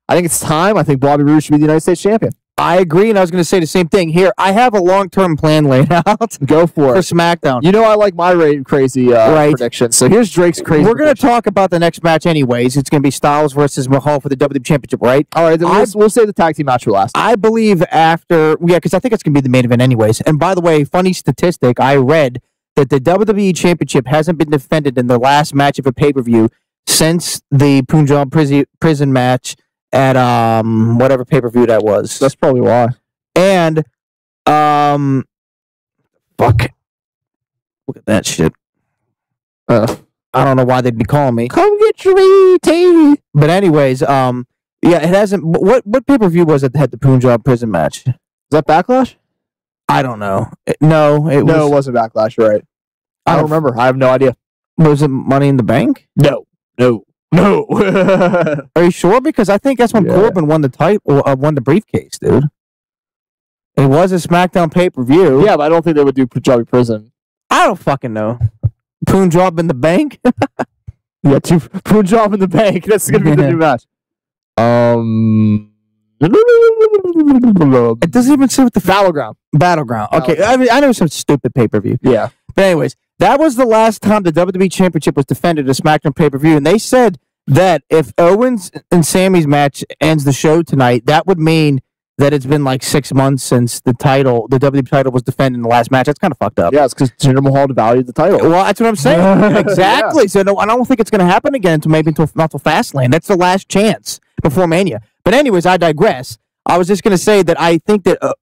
it's time. I think Bobby Roode should be the United States champion. I agree, and I was going to say the same thing. Here, I have a long-term plan laid out. Go for it. SmackDown. You know I like my crazy prediction. So here's Drake's crazy We're going to talk about the next match anyways. It's going to be Styles versus Mahal for the WWE Championship, right? All right, then we'll save the tag team match for last. I believe because I think it's going to be the main event anyways. And by the way, funny statistic, I read that the WWE Championship hasn't been defended in the last match of a pay-per-view since the Punjab prison match at whatever pay-per-view that was. That's probably why. And fuck. Look at that shit. I don't know why they'd be calling me. Come get your ET. But anyways, yeah, it hasn't. What pay-per-view was it that had the Punjab prison match? Is that Backlash? I don't know. No, it wasn't Backlash. You're right. I don't remember. I have no idea. Was it Money in the Bank? No. Are you sure? Because I think that's when Corbin won the title, won the briefcase, dude. It was a SmackDown pay-per-view. Yeah, but I don't think they would do Punjabi prison. I don't fucking know. Punjab in the Bank? Yeah, Punjab in the Bank. That's going to be the new match. It doesn't even say what the Battleground. Okay, I mean, I know some stupid pay-per-view. Yeah. But anyways, that was the last time the WWE Championship was defended at a SmackDown pay-per-view, and they said that if Owens and Sammy's match ends the show tonight, that would mean that it's been like 6 months since the WWE title was defended in the last match. That's kind of fucked up. Yeah, it's because Jinder Mahal devalued the title. Well, that's what I'm saying. Exactly. Yeah. So no, I don't think it's going to happen again until not till Fastlane. That's the last chance before Mania. But anyways, I digress. I was just going to say that I think that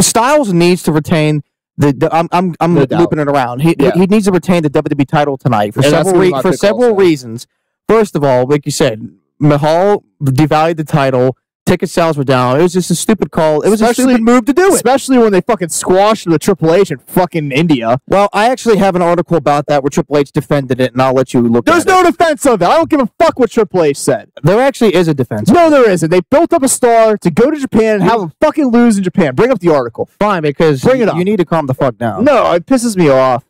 Styles needs to retain I'm looping it around. He needs to retain the WWE title tonight for several reasons. First of all, like you said, Mahal devalued the title. Ticket sales were down. It was just a stupid call. It was a stupid move to do it. Especially when they fucking squashed the Triple H in fucking India. Well, I actually have an article about that where Triple H defended it, and I'll let you look at it. There's no defense of it. I don't give a fuck what Triple H said. There actually is a defense. No, there isn't. They built up a star to go to Japan and have him fucking lose in Japan. Bring up the article. Fine, because Bring it up. You need to calm the fuck down. No, it pisses me off.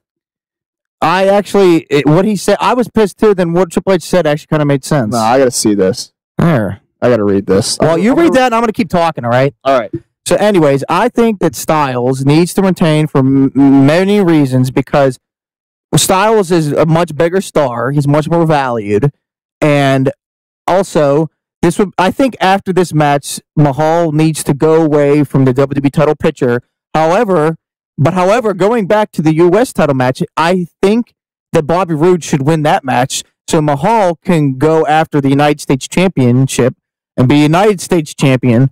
what he said, I was pissed too. Then what Triple H said actually kind of made sense. No, I got to see this. There. I got to read this. Well, you read that, and I'm going to keep talking, all right? All right. So, anyways, I think that Styles needs to retain for many reasons because Styles is a much bigger star. He's much more valued. And also, I think after this match, Mahal needs to go away from the WWE title picture. However, going back to the U.S. title match, I think that Bobby Roode should win that match so Mahal can go after the United States Championship and be United States champion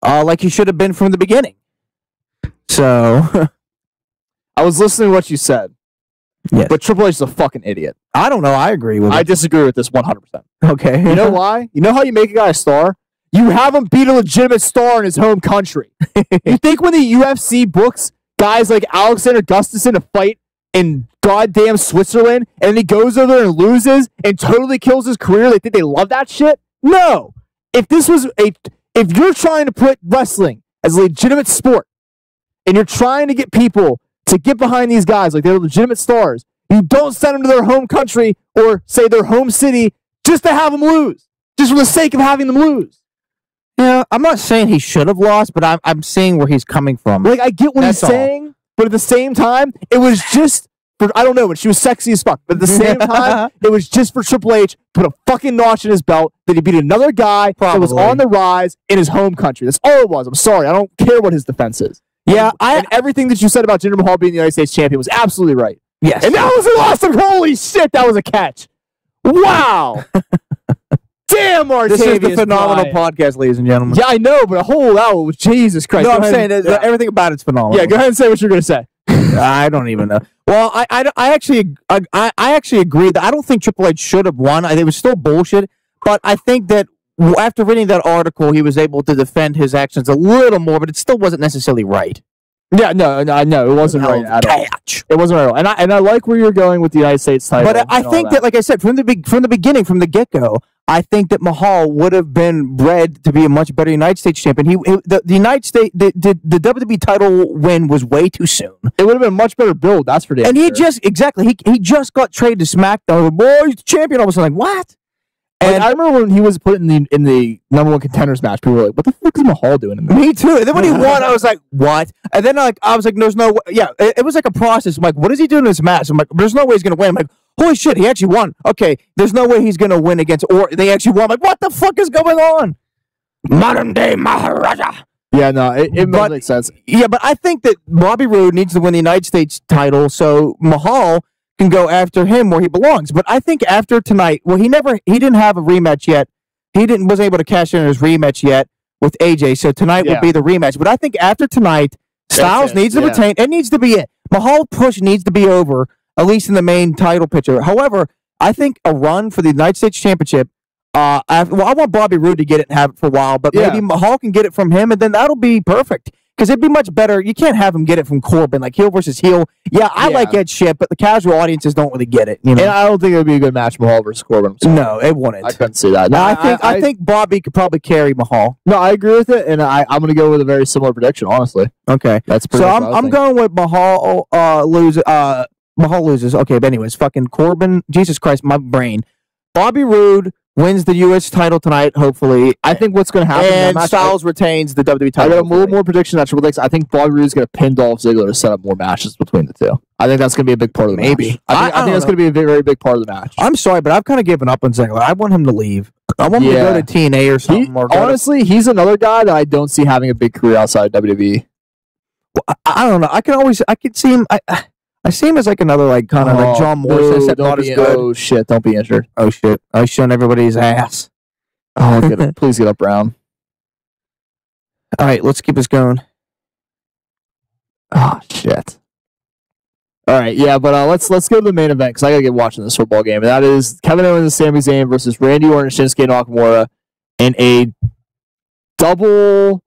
like he should have been from the beginning. So, I was listening to what you said, yes. But Triple H is a fucking idiot. I don't know. I agree with it. I disagree with this 100%. Okay. You know why? You know how you make a guy a star? You have him beat a legitimate star in his home country. You think when the UFC books guys like Alexander Gustafsson to fight in goddamn Switzerland, and then he goes over there and loses and totally kills his career, they think they love that shit? No. If you're trying to put wrestling as a legitimate sport, and you're trying to get people to get behind these guys like they're legitimate stars, you don't send them to their home country or say their home city just to have them lose, just for the sake of having them lose. Yeah, I'm not saying he should have lost, but I'm seeing where he's coming from. Like, I get what he's saying, but at the same time, it was just for, I don't know, when she was sexy as fuck, but at the same time, it was just for Triple H to put a fucking notch in his belt that he beat another guy that was on the rise in his home country. That's all it was. I'm sorry. I don't care what his defense is. Yeah, and everything that you said about Jinder Mahal being the United States champion was absolutely right. Yes. And that was an awesome. Holy shit, that was a catch. Wow. Damn, Martavius. This is the phenomenal podcast, ladies and gentlemen. Yeah, I know, but a whole hour, Jesus Christ. No, I'm saying everything about it's phenomenal. Yeah, go ahead and say what you're going to say. I don't even know. Well, I actually agree that I don't think Triple H should have won. It was still bullshit, but I think that after reading that article, he was able to defend his actions a little more, but it still wasn't necessarily right. Yeah, no, it wasn't right at all. It wasn't right at all. And I like where you're going with the United States title. But I think that, like I said, from the beginning, from the get-go, I think that Mahal would have been bred to be a much better United States champion. The United States, the WWE title win was way too soon. It would have been a much better build, that's for damn And sure. he just got traded to SmackDown. Boy, he's the champion. I was like, what? And I remember when he was put in the number one contenders match, people were like, what the fuck is Mahal doing in there? Me too. And then when he won, I was like, what? And then I was like, there's no way. Yeah, it was like a process. I'm like, what is he doing in this match? I'm like, there's no way he's going to win. I'm like, holy shit, he actually won. Okay, there's no way he's going to win against, or they actually won. I'm like, what the fuck is going on? Modern day Maharaja. Yeah, no, it makes sense. Yeah, but I think that Bobby Roode needs to win the United States title so Mahal can go after him where he belongs. But I think after tonight, well, he didn't have a rematch yet. He wasn't able to cash in his rematch yet with AJ. So tonight will be the rematch. But I think after tonight, Styles needs to retain. It needs to be it. Mahal push needs to be over, at least in the main title picture. However, I think a run for the United States Championship. I want Bobby Roode to get it and have it for a while, but maybe Mahal can get it from him, and then that'll be perfect. Because it'd be much better. You can't have him get it from Corbin, like heel versus heel. Yeah, I like that shit, but the casual audiences don't really get it. You know? And I don't think it would be a good match, Mahal versus Corbin. No, it wouldn't. I couldn't see that. No, I think Bobby could probably carry Mahal. No, I agree with it, and I'm going to go with a very similar prediction, honestly. Okay. That's pretty So I'm going with Mahal loses. Mahal loses. Okay, but anyways, fucking Corbin. Jesus Christ, my brain. Bobby Roode wins the U.S. title tonight, hopefully. I think what's going to happen in that match, Styles retains the WWE title. I got a little more prediction that Triple H. I think Bobby Roode's going to pin Dolph Ziggler to set up more matches between the two. I think that's going to be a big part of the match. I think that's going to be a very big part of the match. I'm sorry, but I've kind of given up on Ziggler. I want him to leave. I want him to go to TNA or something. Honestly, he's another guy that I don't see having a big career outside WWE. Well, I don't know. I could see him. I see him as like another like kind of like John Morrison, except not as good. Oh shit! Don't be injured. Oh shit! I was showing everybody's ass. Oh, please get up, Brown. All right, let's keep this going. Oh shit! All right, yeah, but let's go to the main event because I gotta get watching this football game, and that is Kevin Owens and Sami Zayn versus Randy Orton and Shinsuke Nakamura in a double.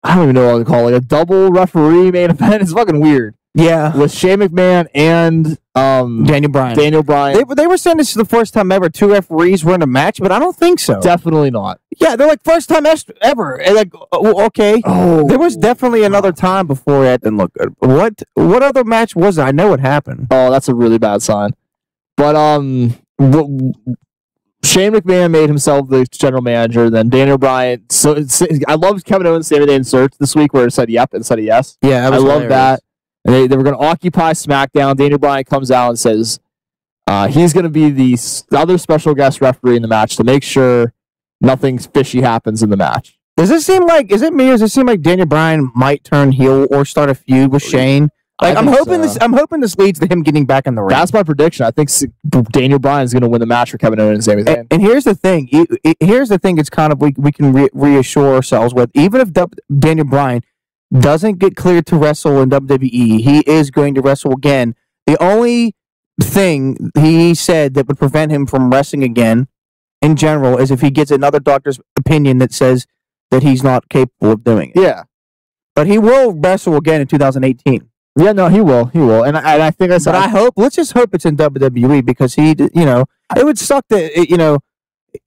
I don't even know what to call it. A double referee main event. It's fucking weird. Yeah. with Shane McMahon and Daniel Bryan. They were saying this is the first time ever 2 referees were in a match, but I don't think so. Definitely not. Yeah, they're like first time ever. And like, okay. Oh, there was definitely another time before it didn't look good. What other match was it? I know what happened. Oh, that's a really bad sign. But Shane McMahon made himself the general manager. Then Daniel Bryan. So I love Kevin Owens' Sami Zayn search this week where it said yep instead of yes. Yeah, I love that. And they were going to occupy SmackDown. Daniel Bryan comes out and says he's going to be the other special guest referee in the match to make sure nothing fishy happens in the match. Does it seem like? Is it me? Or does it seem like Daniel Bryan might turn heel or start a feud with Shane? Like I'm hoping this leads to him getting back in the ring. That's my prediction. I think Daniel Bryan is going to win the match for Kevin Owens and Sami Zayn. And here's the thing. Here's the thing. It's kind of we can reassure ourselves with. Even if Daniel Bryan doesn't get cleared to wrestle in WWE, he is going to wrestle again. The only thing he said that would prevent him from wrestling again, in general, is if he gets another doctor's opinion that says that he's not capable of doing it. Yeah, but he will wrestle again in 2018. Yeah, no, he will, and I think But I hope. Let's just hope it's in WWE because it would suck that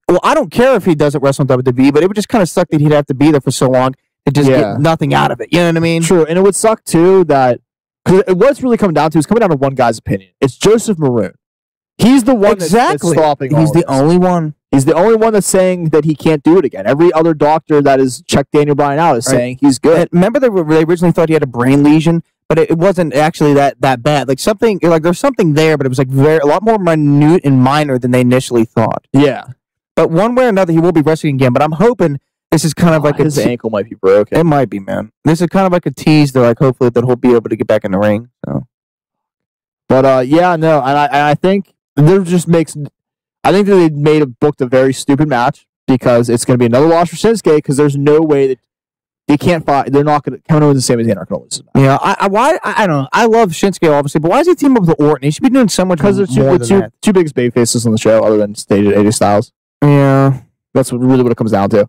Well, I don't care if he doesn't wrestle in WWE, but it would just kind of suck that he'd have to be there for so long to just get nothing out of it. You know what I mean? True, and it would suck too that because what's really coming down to is coming down to one guy's opinion. It's Joseph Maroon. He's the one that's stopping. He's the only one. He's the only one that's saying that he can't do it again. Every other doctor that has checked Daniel Bryan out is saying he's good. And remember, they originally thought he had a brain lesion, but it wasn't actually that bad. Like there's something there, but it was like a lot more minute and minor than they initially thought. Yeah, but one way or another, he will be wrestling again. But I'm hoping this is kind of like his ankle might be broken. It might be, man. This is kind of like a tease to hopefully that he'll be able to get back in the ring. So, but and I think there just makes. I think that they booked a very stupid match because it's going to be another loss for Shinsuke because there's no way that they can't fight. They're not going to. Kevin Owens and Sami Zayn aren't going to lose. Yeah, I don't know. I love Shinsuke obviously, but why is he team up with Orton? He should be doing so much because they're two biggest baby faces on the show, other than AJ Styles. Yeah, that's really what it comes down to.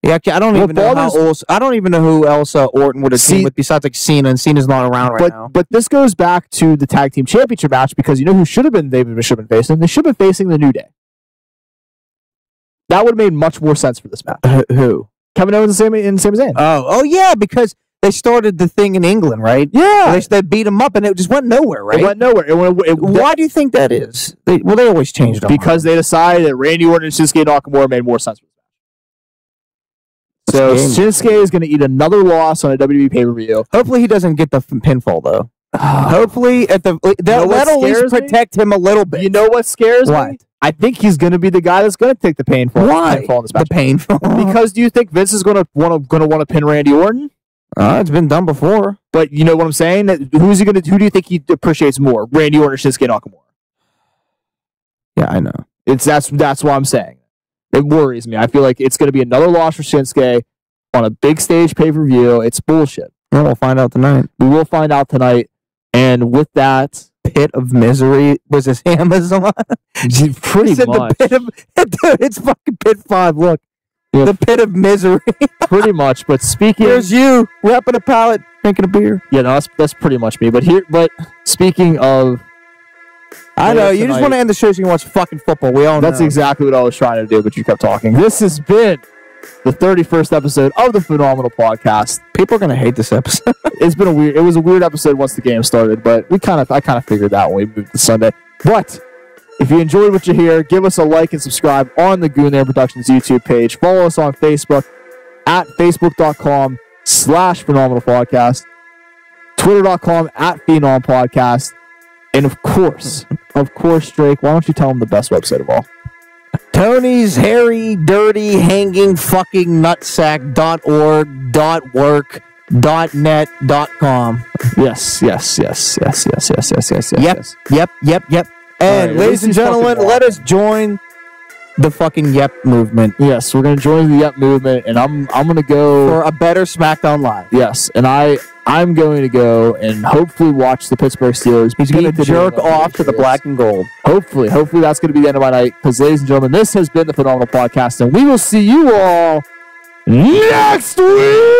Yeah, I don't even know who else Orton would have teamed with besides Cena, and Cena's not around right now. But this goes back to the tag team championship match because you know who should have been facing? They should have been facing the New Day. That would have made much more sense for this match. Who? Kevin Owens and Sami Zayn. Oh yeah, because they started the thing in England, right? Yeah. They beat him up, and it just went nowhere, right? It went nowhere. Why do you think that is? They always changed it. Because they decided that Randy Orton and Shinsuke Nakamura made more sense for this match. So Shinsuke is going to eat another loss on a WWE pay-per-view. Hopefully he doesn't get the pinfall, though. Hopefully that'll at least protect him a little bit. You know what scares me? I think he's going to be the guy that's going to take the painfall. Why? Pinfall in this match. The painfall? Because do you think Vince is going to want to pin Randy Orton? It's been done before. But you know what I'm saying? Who do you think he appreciates more, Randy Orton or Shinsuke Nakamura? Yeah, I know. That's why I'm saying it worries me. I feel like it's going to be another loss for Shinsuke on a big stage pay-per-view. It's bullshit. Well, we'll find out tonight. We will find out tonight. And with that, Pit of Misery was his Amazon. Pretty much. It's fucking Pit 5. Look. Yeah. The Pit of Misery. Pretty much. But speaking... Here's you, wrapping a pallet, drinking a beer. Yeah, no, that's pretty much me. But speaking of... I know, you just want to end the show so you can watch fucking football. We all know. That's exactly what I was trying to do, but you kept talking. This has been the 31st episode of the Phenomenal Podcast. People are going to hate this episode. It was a weird episode once the game started, but I kind of figured that when we moved to Sunday. But if you enjoyed what you hear, give us a like and subscribe on the Goonland Productions YouTube page. Follow us on Facebook at facebook.com/phenomenalpodcast, twitter.com@phenompodcast, and of course, Drake, why don't you tell them the best website of all? Tony's hairy, dirty, hanging, fucking nutsack.org.work.net.com. Yes. Yep. And ladies and gentlemen, let us join the fucking Yep movement. Yes, we're gonna join the Yep movement, and I'm gonna go for a better SmackDown Live. Yes, and I'm going to go and hopefully watch the Pittsburgh Steelers. He's going to jerk off to the black and gold. Hopefully that's going to be the end of my night. Because, ladies and gentlemen, this has been the Phenomenal Podcast, and we will see you all next week.